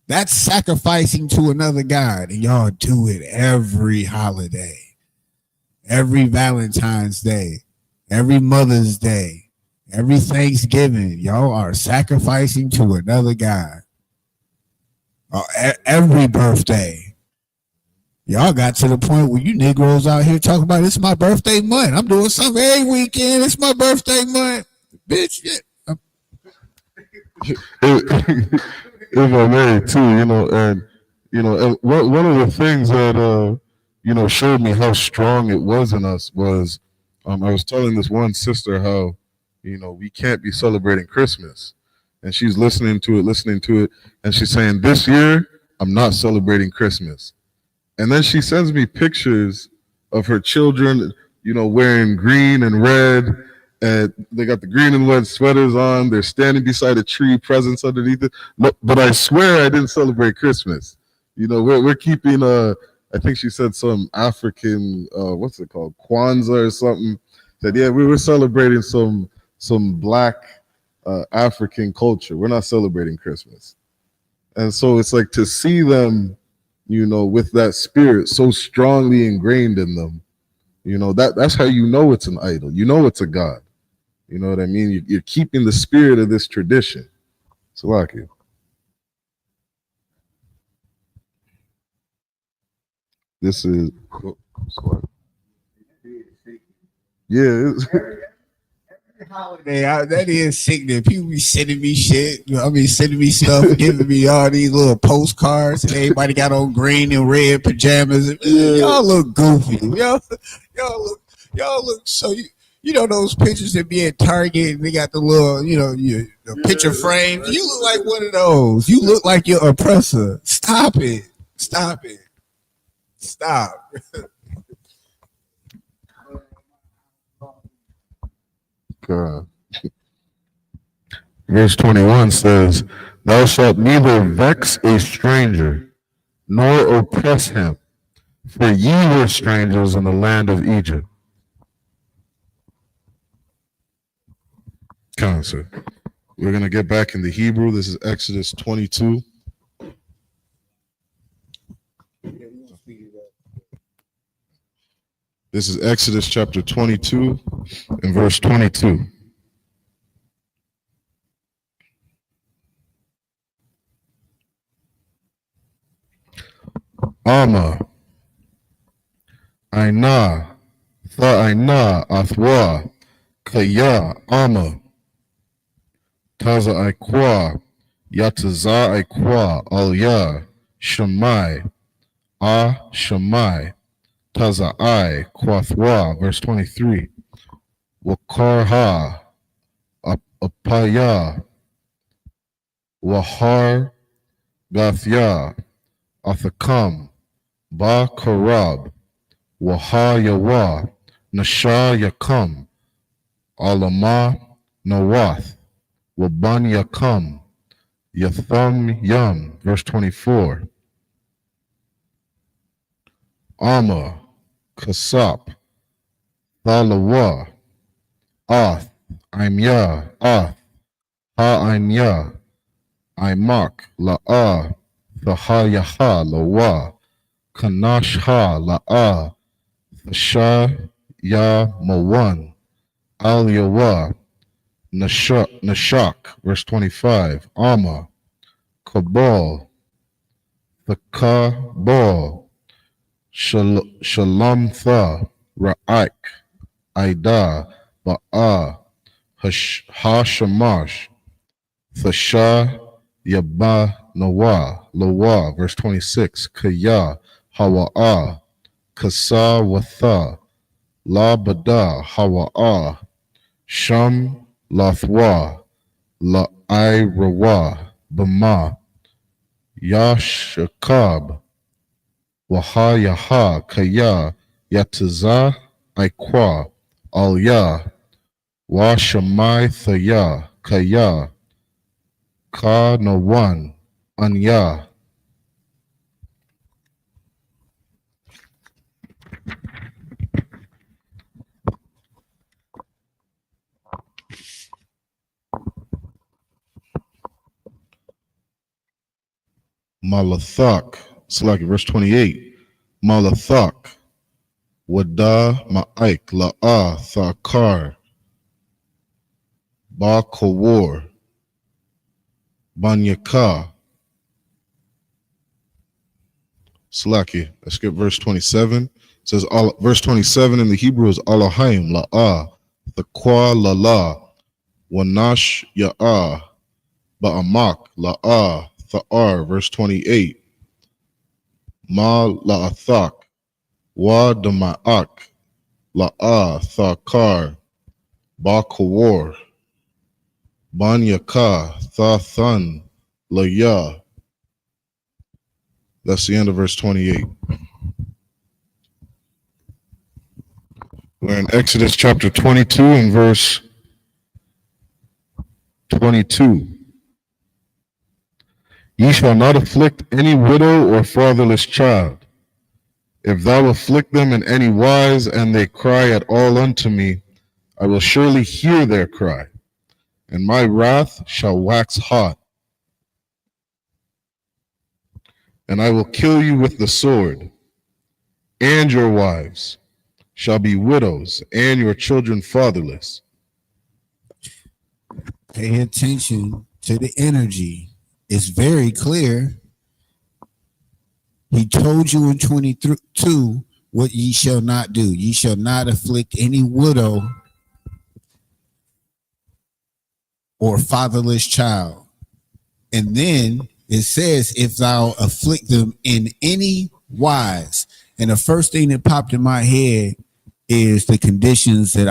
That's sacrificing to another God, and y'all do it every holiday, every Valentine's Day, every Mother's Day, Every Thanksgiving, y'all are sacrificing to another God. Every birthday. Y'all got to the point where you Negroes out here talking about it's my birthday month. I'm doing something every weekend. It's my birthday month. Bitch, yeah. If I may, too, and one of the things that showed me how strong it was in us was, I was telling this one sister how we can't be celebrating Christmas, and she's listening to it, and she's saying, this year I'm not celebrating Christmas. And then she sends me pictures of her children, wearing green and red, and they got the green and red sweaters on. They're standing beside a tree, presents underneath it. But I swear I didn't celebrate Christmas. We're keeping I think she said some African, what's it called, Kwanzaa or something. Said, yeah, we were celebrating some black African culture. We're not celebrating Christmas. And so it's like to see them, with that spirit so strongly ingrained in them, that's how it's an idol. It's a God. You know what I mean? You're keeping the spirit of this tradition. So, like you. This is. Yeah. Holiday, that is sickening. People be sending me shit. Sending me stuff, giving me all these little postcards, and everybody got on green and red pajamas. Y'all look goofy. Y'all look so. Those pictures that be at Target and they got the little, the picture frame. You look like one of those. You look like your oppressor. Stop it. Stop. God. Verse 21 says, thou shalt neither vex a stranger, nor oppress him, for ye were strangers in the land of Egypt. Come on, sir. We're going to get back in the Hebrew. This is Exodus 22. This is Exodus chapter 22 and verse 22. Ama, Aina, Tha'aina, Athwa, Kaya, Ama, Taza Aikwa, Yataza Aikwa, Alya, Shamai, Shamai, Taza'ai, Kwathwa, verse 23. Wakarha, Apaya, Wahar, Gathya, Athakam, Ba Karab, Waha Yawa, Nasha Yakam, Alama Nawath, Waban Yakam, Yatham Yam, verse 24. Ama, Kasap, Thalawa, Ath, Imya, Ath, Imya, Imak, La'a, Thahayaha, Lawa, Kanashha, La'a, Thasha, Ya, Mawan, Al Yawa, Nashak, verse 25, Ama, Kabal, Thakabal, Shalom Tha, Ra'ak, Aida, Ba'a, Hashamash, Thasha, Yaba, Nawa, Lawa, verse 26, Kaya, Hawa'a, Kasa, Watha, La Bada, Hawa'a, Sham, Lathwa, La Rawa, Bama, Yashakab, Waha Yaha, Kaya, Yataza, Aikwa, Alya, Wa Shamai Thaya, Kaya, Ka Nawan, Anya. Malathak, Salaki, verse 28. Malathak, Wada Ma'aik, La'a, Thakar, Ba Kawar, Banyaka. Slaki. I skip verse 27. It says verse 27 in the Hebrew is Allahayim La'ah, Thaqwa Lala, Wanash Ya'ah, Ba'amak La'ah, Tha'ar, verse 28. Ma La'athak, Wa Dama'ak, La'ah, Thakar, Ba Kawar, Banyaka, Thathan, Laya. That's the end of verse 28. We're in Exodus chapter 22 and verse 22. Ye shall not afflict any widow or fatherless child. If thou afflict them in any wise, and they cry at all unto me, I will surely hear their cry, and my wrath shall wax hot. And I will kill you with the sword, and your wives shall be widows, and your children fatherless. Pay attention to the energy. It's very clear. He told you in 22 what ye shall not do. Ye shall not afflict any widow or fatherless child. And then it says, if thou afflict them in any wise. And the first thing that popped in my head is the conditions that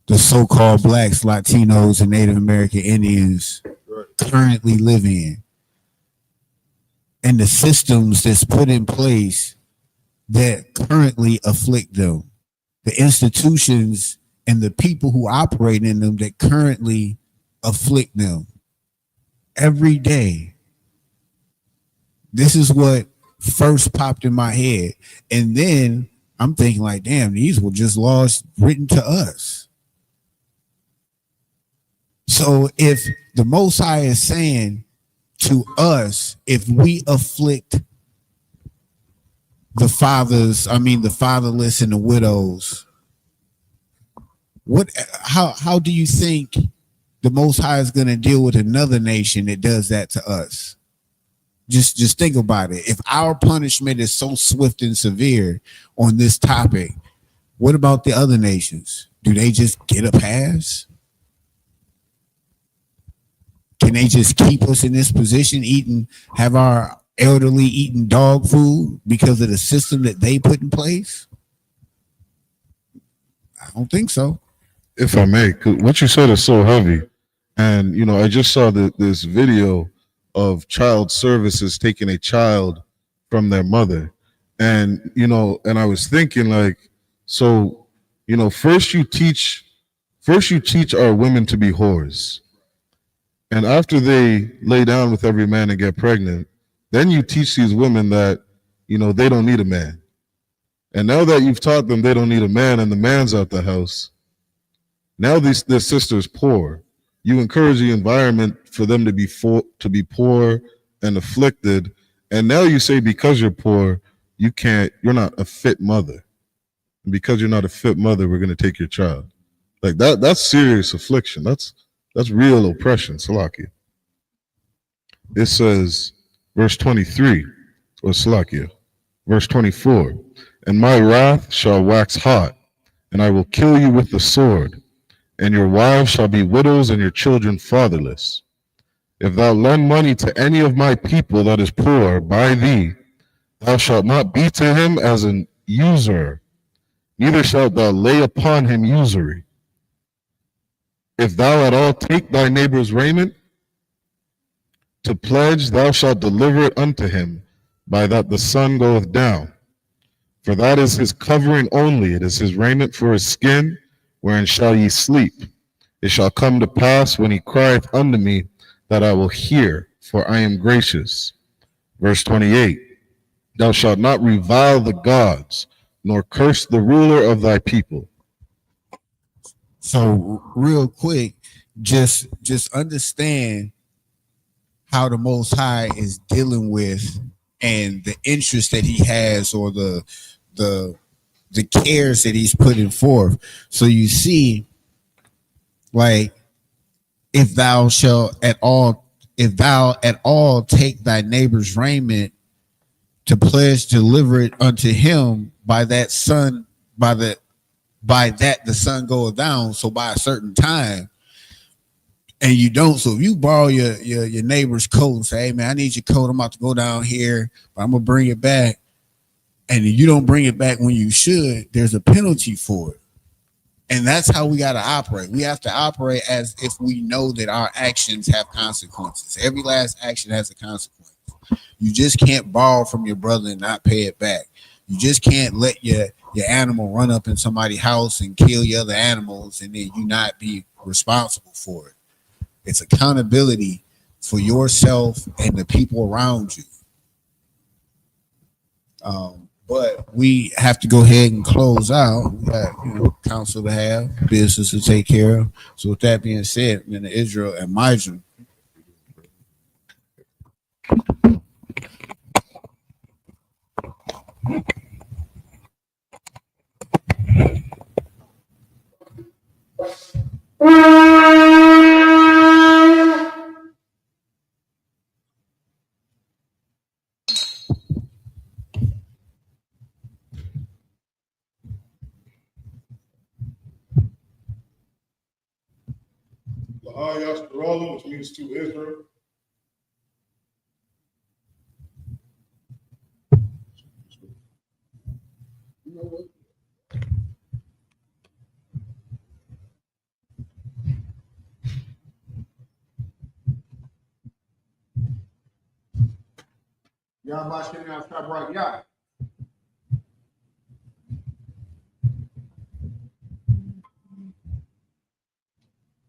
the so-called blacks, Latinos, and Native American Indians currently live in. And the systems that's put in place that currently afflict them. The institutions and the people who operate in them that currently afflict them. Every day. This is what first popped in my head. And then I'm thinking like, damn, these were just laws written to us. So if the Most High is saying to us, if we afflict the fatherless and the widows, how do you think the Most High is going to deal with another nation that does that to us? Just think about it. If our punishment is so swift and severe on this topic, what about the other nations? Do they just get a pass? Can they just keep us in this position, have our elderly eating dog food because of the system that they put in place? I don't think so. If I may, 'cause what you said is so heavy. And, I just saw this video of child services taking a child from their mother. And, and I was thinking like, so, first you teach our women to be whores. And after they lay down with every man and get pregnant, then you teach these women that, they don't need a man. And now that you've taught them they don't need a man and the man's out the house, now their sister's poor. You encourage the environment for them to be poor and afflicted. And now you say, because you're poor, you're not a fit mother. And because you're not a fit mother, we're going to take your child. Like that's serious affliction. That's real oppression, Salakia. It says, verse 23, or Salakia, verse 24, and my wrath shall wax hot, and I will kill you with the sword, and your wives shall be widows, and your children fatherless. If thou lend money to any of my people that is poor by thee, thou shalt not be to him as an usurer, neither shalt thou lay upon him usury. If thou at all take thy neighbor's raiment to pledge, thou shalt deliver it unto him, by that the sun goeth down. For that is his covering only, it is his raiment for his skin, wherein shall ye sleep. It shall come to pass when he crieth unto me, that I will hear, for I am gracious. Verse 28, thou shalt not revile the gods, nor curse the ruler of thy people. So real quick, just understand how the Most High is dealing with and the interest that he has, or the cares that he's putting forth. So you see, like if thou at all take thy neighbor's raiment to pledge to deliver it unto him by that the sun goeth down, so by a certain time, and you don't. So if you borrow your neighbor's coat and say, hey man, I need your coat, I'm about to go down here, but I'm gonna bring it back, and you don't bring it back when you should, there's a penalty for it. And that's how we got to operate. We have to operate as if we know that our actions have consequences. Every last action has a consequence. You just can't borrow from your brother and not pay it back. You just can't let your animal run up in somebody's house and kill your other animals and then you not be responsible for it. It's accountability for yourself and the people around you. But we have to go ahead and close out. We got council to have, business to take care of. So with that being said, in Israel and Mijam. Which means to Israel.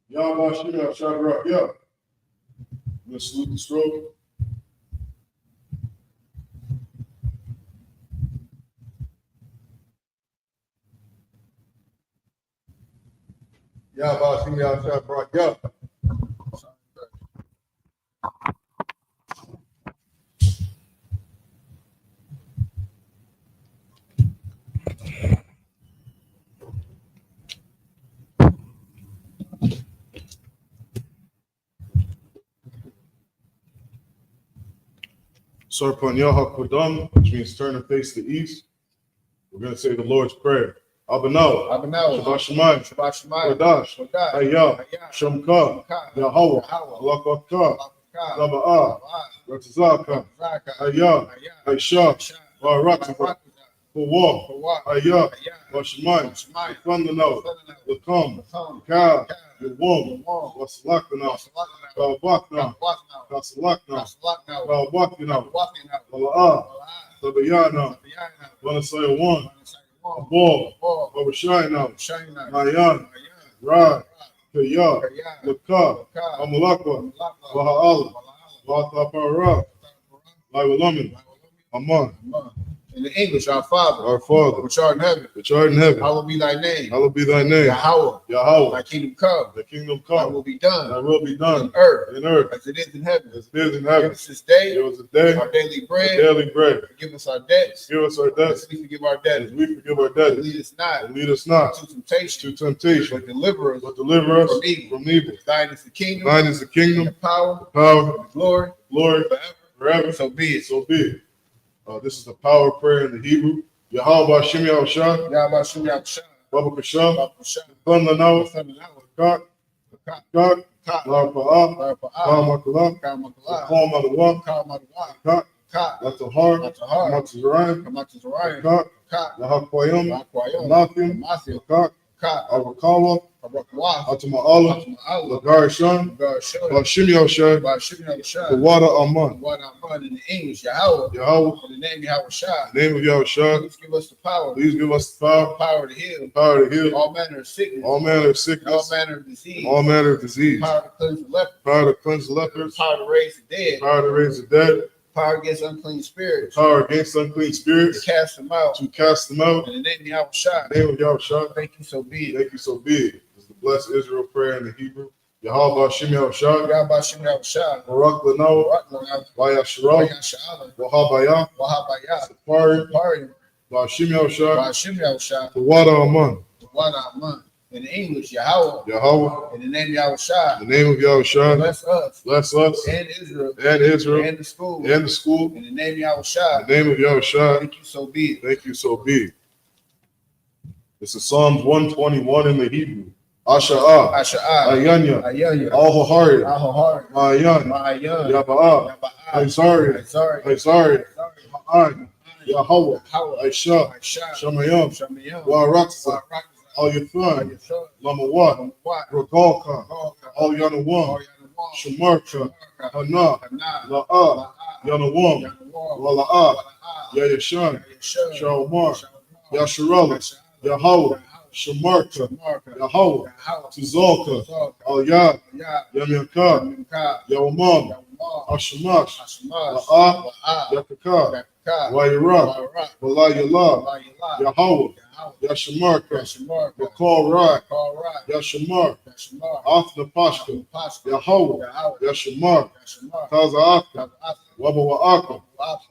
Yahweh Shemel Shadrach, yeah. Let's salute the stroke. Yahweh Shemel Shadrach, yeah. Sarpan Yahak Kodam, which means turn and face the east. We're going to say the Lord's Prayer. Abanaw, Shabbat Shemayim, Kodash, Hayah, Shamka, Yahweh, Lakaka, Zaba'ah, Ratzaka, Hayah, Haisha, Barakah, Kawah, Hayah, Washemayim, Thundernow, Lakam, Ka, Yawam, Wasalakana, Kalbakna, Kasalakna, Kalbakna, Wala'ah, Tabayana, Vanasaya 1, Abol, Babashayna, Mayan, Ra, Kaya, Laka, Amalakwa, Baha'al, Vatapara, Laiwalamin, Aman. In the English, our Father, which art in heaven, hallowed be thy name. Yahweh, thy kingdom come. Thy will be done. On earth, as it is in heaven. Give us this day. Our daily bread. Forgive us our debts. As we forgive our debtors. Lead us not into temptation. But deliver us from evil. Thine is the kingdom. The power. The glory. Forever. So be it. This is the power prayer in the Hebrew. Yahweh Shem Yahushua, Baba Kasha, Thunder Now, Kak, Larpa'ah, Kamakalak, Kalmadawa, Kak, Latahar, Kamatazariah, Kak, Lahakwayam, Nathim, Kak, Avakawa, Atama'ala, Lagarishan, Bashim Yahushua, the water Aman. In the English, Yahweh. In the name of Yahushua. Please give us the power. Power to heal. All manner of sickness. All manner of disease. Power to cleanse the lepers. Power to raise the dead. Power against unclean spirits. To cast them out. In the name of Yahushua. Thank you so be it. This is the blessed Israel prayer in the Hebrew. Yahweh Shem Yahushua, Barak Lano, Vayashra, Wahabaya, Sapari, Bashim Yahushua, the water Aman. In English, Yahweh. Yahweh. In the name of Yahushua. In the name of Yahushua. Bless us. Bless us. And Israel. And Israel. And the school. And the school. In the name of Yahushua. In the name of Yahushua. Thank you, so be it. Thank you, so be it. This is Psalms 121 in the Hebrew. Asha'ah. Asha'ah. Ayanya. Ayanya. Al-Hahari. Al-Hahari. Ma'ayan. Ma'ayan. Yaba'ah. Haizari. Haizari. Haizari. Ma'an. Yahweh. Yahweh. Aisha. Shamayam. Shamayam. Wa'arakza. Al-Yathan. Lamawat. Ragalka. Al-Yanawam. Shamarka. Hana. La'ah. Yanawam. Wala'ah. Yayashan. Sha'omar. Yasharala. Yahweh. Shamarka. Yahweh. Tizalka. Al-Yad. Yamyanka. Yawamam. Ashamash. La'ah. Yakaka. Wayirah. Walayallah. Yahweh. Yashamarka. Bakal Rai. Yashamar. Afna Pashka. Yahweh. Yashamar. Taza'aka. Wabawa'aka.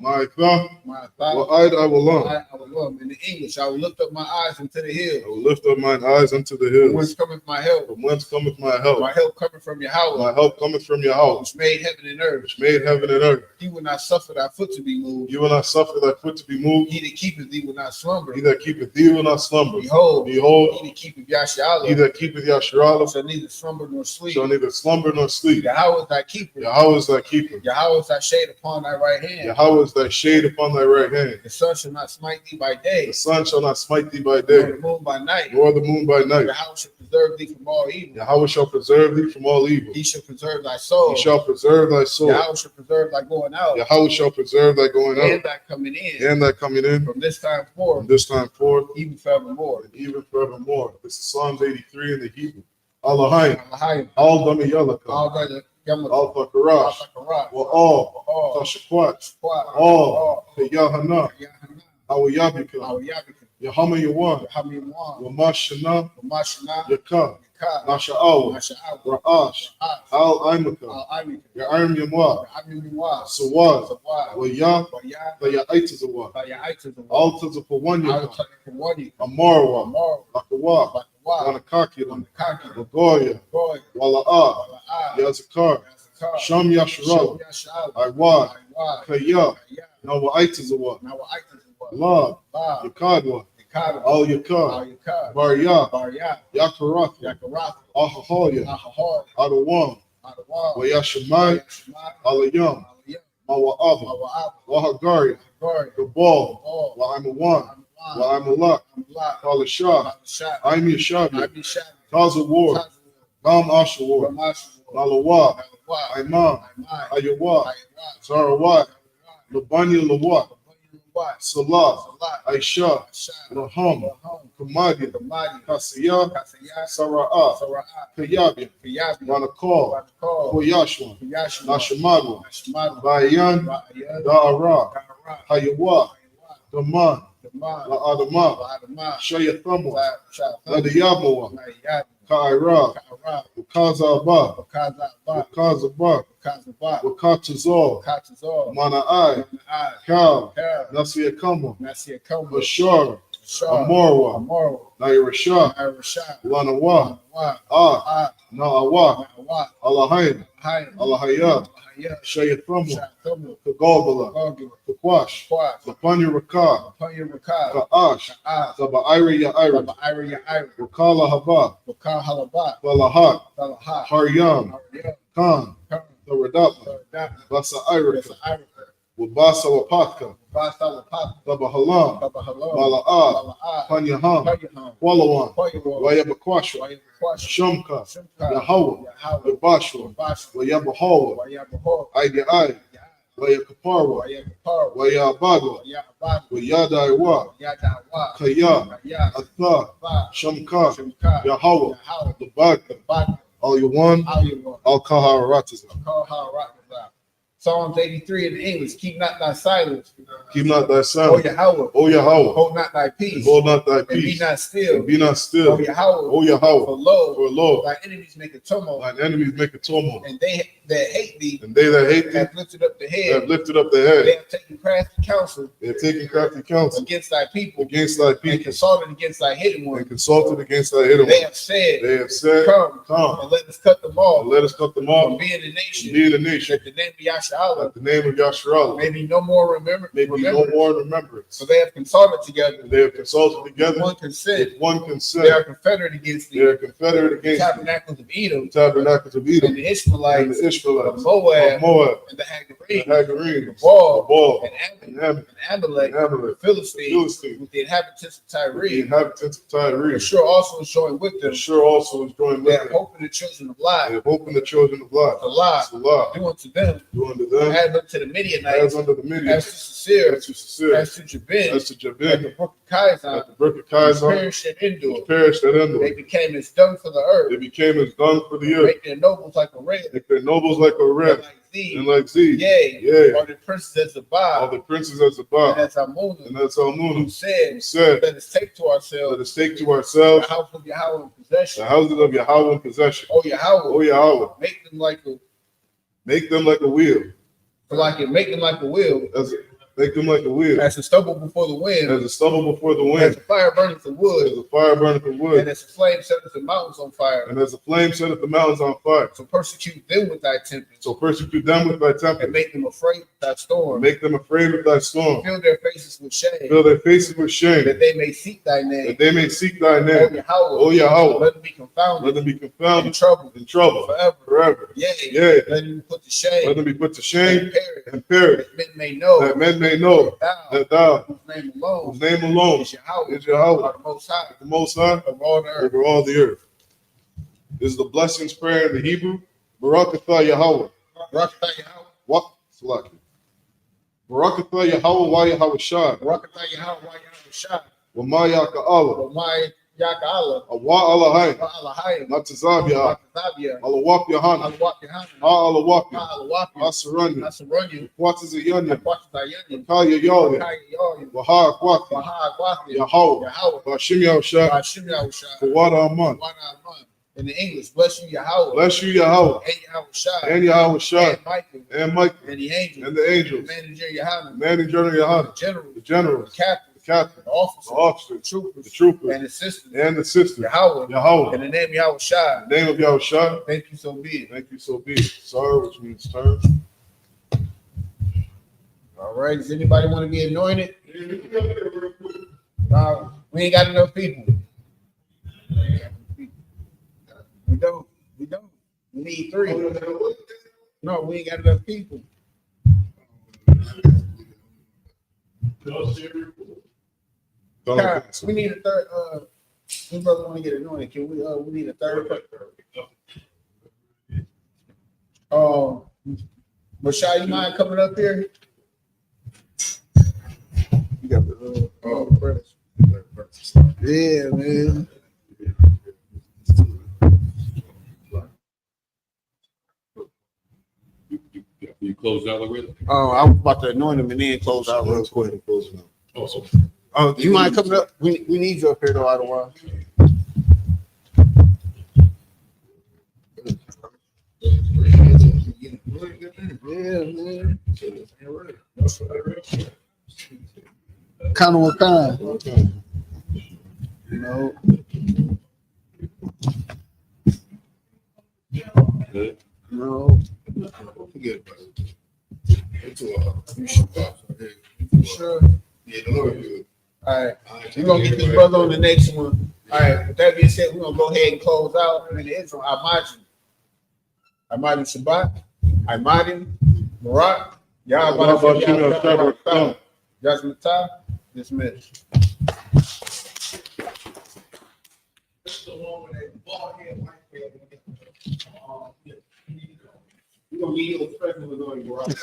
Ma'ikah. Wa'id Awalam. In the English, I will lift up my eyes into the hill. I will lift up mine eyes unto the From hills. whence cometh my help? From whence cometh my help? My help cometh from Yahweh. My help cometh from Yahweh, Which made heaven and earth. which made heaven and earth. He will not suffer thy foot to be moved. You will not suffer thy foot to be moved. He that keepeth thee will not slumber. He that keepeth thee will not slumber. Behold, Behold, he that keepeth Yasharala he that keepeth Yasharala shall neither slumber nor sleep. shall neither slumber nor sleep. Yahweh is thy keeper. Yahweh is thy keeper. Yahweh is thy shade upon thy right hand. Yahweh is thy shade upon thy right hand. The sun shall not smite thee by day, The sun shall not smite thee by nor day, the moon by night. nor the moon by night. Yahweh shall preserve thee from all evil. Yahweh shall preserve thee from all evil. He shall preserve thy soul. He shall preserve thy soul. Yahweh shall preserve thy going out Yahweh shall preserve thy going and out thy coming in and thy coming in from this time from forth, this time forth even forevermore. and even forevermore. This is Psalms 83 in the Hebrew. Allahayim. Allahayim. Al-Dami Yalaka. Al-Brother. Yamma. Al-Fakarash. Al-Fakarash. Wa all. All. Tashakwat. All. All. Yahana. Yahana. Awiyabika. Al-Yabika. Yahama Yawan. Hamim. Wa Mashana. Mashna. Yaka. Yaka. Nasha'awa. Masha'aw. Ra'ash. Al-Aimaka. Al-Amika. Ya'arim Yamwa. Hamim. Wa. Sawad. Sawad. Wa Ya. Wa Ya. Tayaitazawa. Tayaitazawa. Al-Tazapawanya. Al-Tazapawanya. Amarwa. Amar. Lakawa. Bakawa. Wanakakila. Kaki. Lagoya. Goy. Wala'ah. Wala'ah. Yazakar. Yazakar. Sham Yasharala. Yasha'al. Iwad. Iwad. Kaya. Kaya. Nawaitazawa. Now I can La. Ba. Yakadwa. Yakada. Al Yakar. Al-Yakar. Barya. Barya. Yakarath. Yakarath. Ahahoya. Ahahar. Adawam. Adawam. Wayashamai. Yashmai. Alayam. Aliyam. Mawa'ava. Awa'ab. Wahagari. Gari. Gabal. All. Wa'amawan. Amwan. Wa'amalak. Amlak. Kalashah. Al-Shah. Aimi Shabi. Abishad. Tazawar. Tazawar. Gam Ashawar. Ramashu. Nalawa. Nalawa. Imam. Imai. Ayawa. Ayawa. Sarawat. Labanya Lawat. What? Salah. Salat. Aisha. Shah. Raham. Raham. Kamadi. Kamadi. Kasiyah. Kasiyah. Sara'ah. Sara'ah. Kayabi. Kiyabi. Wanakal. Wanakal. Koyashwan. Kiyashma. Nashamadu. Nashmadu. Bayan. Ra'ayan. Da'ara. Kara. Hayawa. Daman. Daman. La'adama. La'adama. Shayathamwa. Sha'athamwa. Ladayabawa. La'iyad. Ka'ira. Ka'ara. Ukazaba. Wakazaba. Ukazaba. Wakazaba. Wakatazal. Wakatazal. Mana'ai. Mana'ai. Kal. Kal. Nasiyakama. Nasiyakama. Bashar. Shah. Amorwa. Amorwa. Nairashah. Irashah. Lanawa. Wa. Ah. Na'awa. Wa. Allahayim. Hayy. Allahayah. Hayy. Shayathamwa. Sha'athamwa. Kagabala. Gogil. Kakwash. Kwash. Lapanya Rakah. Upon your rakah. Ka'ash. Ka'ah. Zaba'ira Ya'ira. Ira ya ira. Wakala Haba. Wakah halabat. Falahat. Salahat. Haryam. Haryam. Khan. Khan. Naradapa. That. Basa Irika. Ira. Wabasa Wapatka. Basalapat. Labahalam. Baba hello. Mala'ah. Mala'ah. Panyaham. Payaham. Walawan. Payawan. Wayabakwasha. Wayakwash. Shumka. Shimka. Yahweh. Yahweh. Wabashwa. Bash. Wayabahawa. Wayabahor. Aidi Ai. Wayakaparwa. Wayakapar. Wayabadwa. Wayabad. Wayadaiwa. Yadawa. Kaya. Kaya. Atha. Ba. Shamka. Shimka. Yahweh. Yahweh. Labaka. Bad. Al Yawan. Al Yawan. Al Kaharatiza. Call how rock is out. Psalms 83 in the English, keep not thy silence. Keep not thy O silence. Yahweh, O Yahweh, hold not thy peace. hold not thy And be peace. not still. And be not still. O Yahweh, O Yahweh, for lo, for lo, thy enemies make a tumult, thine enemies make a tumult. and they that hate thee And they that hate thee have lifted up the have head. lifted up their They head. have taken crafty counsel They have taken crafty counsel against thy people, against thy and people, consulted against thy hidden and ones. consulted against thy hidden They ones. have said, They have said, come, come, and let us cut them and off let us cut them from off being a from nation, being a nation. that the name of Yasharallah At the name of Yasharallah, may be no more remembered. may be no more remembrance. So they have consulted together. They have consulted With together one consent. with one They are consent. confederate against They the are confederate against the tabernacles of Edom tabernacles of and Edom the and Ishmaelites the of Israelites Moab of Moab and the the Hagarenes, Hagarenes, Baal, the Baal, and and Ammon, Ammon, and Amalek, and Amalek, the Philistines, Philistines, with the inhabitants of the Tyre. inhabitants of Tyre. Sure also is joined with them. And sure also is joined They with have them. hope in the children of They Lot. have hope in the children of Lot. The Lot, Salah, do unto them, do unto them as unto the as Midianites, unto the as Midianites, to Sisera, as to Sisera, as to Jabin, as to at Jabin, the brook of Kizon, at the brook of which Kizon, perished at Endor. which perished at They Endor. became as dung for the They earth. became as dung for the earth. Make their nobles like a red, Make their nobles like a and red, like thee. and like thee. Yea, Yea, are the princes as the all Baal, the princes as and above, as Amunah, and as who Almunah said, said, let us take to let ourselves us take to the ourselves house of Yahweh in the possession. houses of Yahweh in possession. O Yahweh, O Yahweh, make them like a make them like a wheel, make them like a wheel, make them like a wheel, as a stubble before the wind, as a stubble before the as wind, a fire burning the as wood, a fire burneth the and wood, as a flame setteth the mountains on fire. and as a flame setteth the mountains on fire. So persecute them with thy tempest, So persecute them with thy and tempest, make them afraid with thy storm. make them afraid of thy storm, Fill their faces with shame, fill their faces with shame, that they may seek thy that name. they may seek thy O name. Yahweh, O Yahweh, let them be let confounded them be and confounded troubled in trouble forever. forever. Yea, Yea, let them be put to let shame them be put to and shame perish, and perish, that men may know that men may know that thou, that thou, whose name alone whose name alone is Yahweh, is Yahweh, are the most high the Most High of all the earth. over all the earth. This is the blessings prayer in the Hebrew. Barakatha Yahweh. Barakatah Yahweh, What? Salaki. Barakatha Yahweh wa Yahweh Shah. Barakatah Yahweh, Yahweh Shah, Wa ma yaka Allah. Wamai Yaka Allah, Awa Allahai. Allahayim, Natazab Yah. Zabia, Alawap Yahana. Alawak Yahan, Ha Alawap. Alawak, Asaranya. Nasarunyu, Quatas a Yanya. Aquatayanyu, Kaya Yahya. Kaya Yoyu, Waha Quati. Baha Aquathi, Yahweh. Yahweh, Bashim Yahushah. Bashim Yahusha, Kawada Aman. in the English, bless you, Yahweh, Bless you, Yahweh. and Yahusha, And Yahweh Shah. and Michael, And Michael. and the angels, And the angels. manager Yahana, Manager Yahana. the general, The generals. the captain, The captain. the officer, The officers. the troopers, The troopers. and the sisters, And the sisters. Yahweh, Yahweh. in the name of Yahusha, In the name of Yahushua, thank you so be it. thank you, so be it. Sorry, which means turn. All right, does anybody want to be anointed? We ain't got enough people. We don't. We don't. We need 3. No, we ain't got enough people. God, we need a third. This brother want to get anointed. Can we? We need a third. Mashai, you mind coming up here? You got the yeah, man. You closed out already? Oh, I was about to anoint him and then close out real quick. Awesome. Oh, you mind coming up? We need you up here though, otherwise. Yeah, man. Kind of what kind? You know. Good. No. Forget about it. You sure? Yeah, the Lord good. All right. We're going to get this brother on the next one. All right. With that being said, we're going to go ahead and close out. And then the intro, Ahmadi Shabbat, Ahmadi, Barak, Yahweh, Jasmine Ta, dismissed. We're going to need your special anointing, Barak.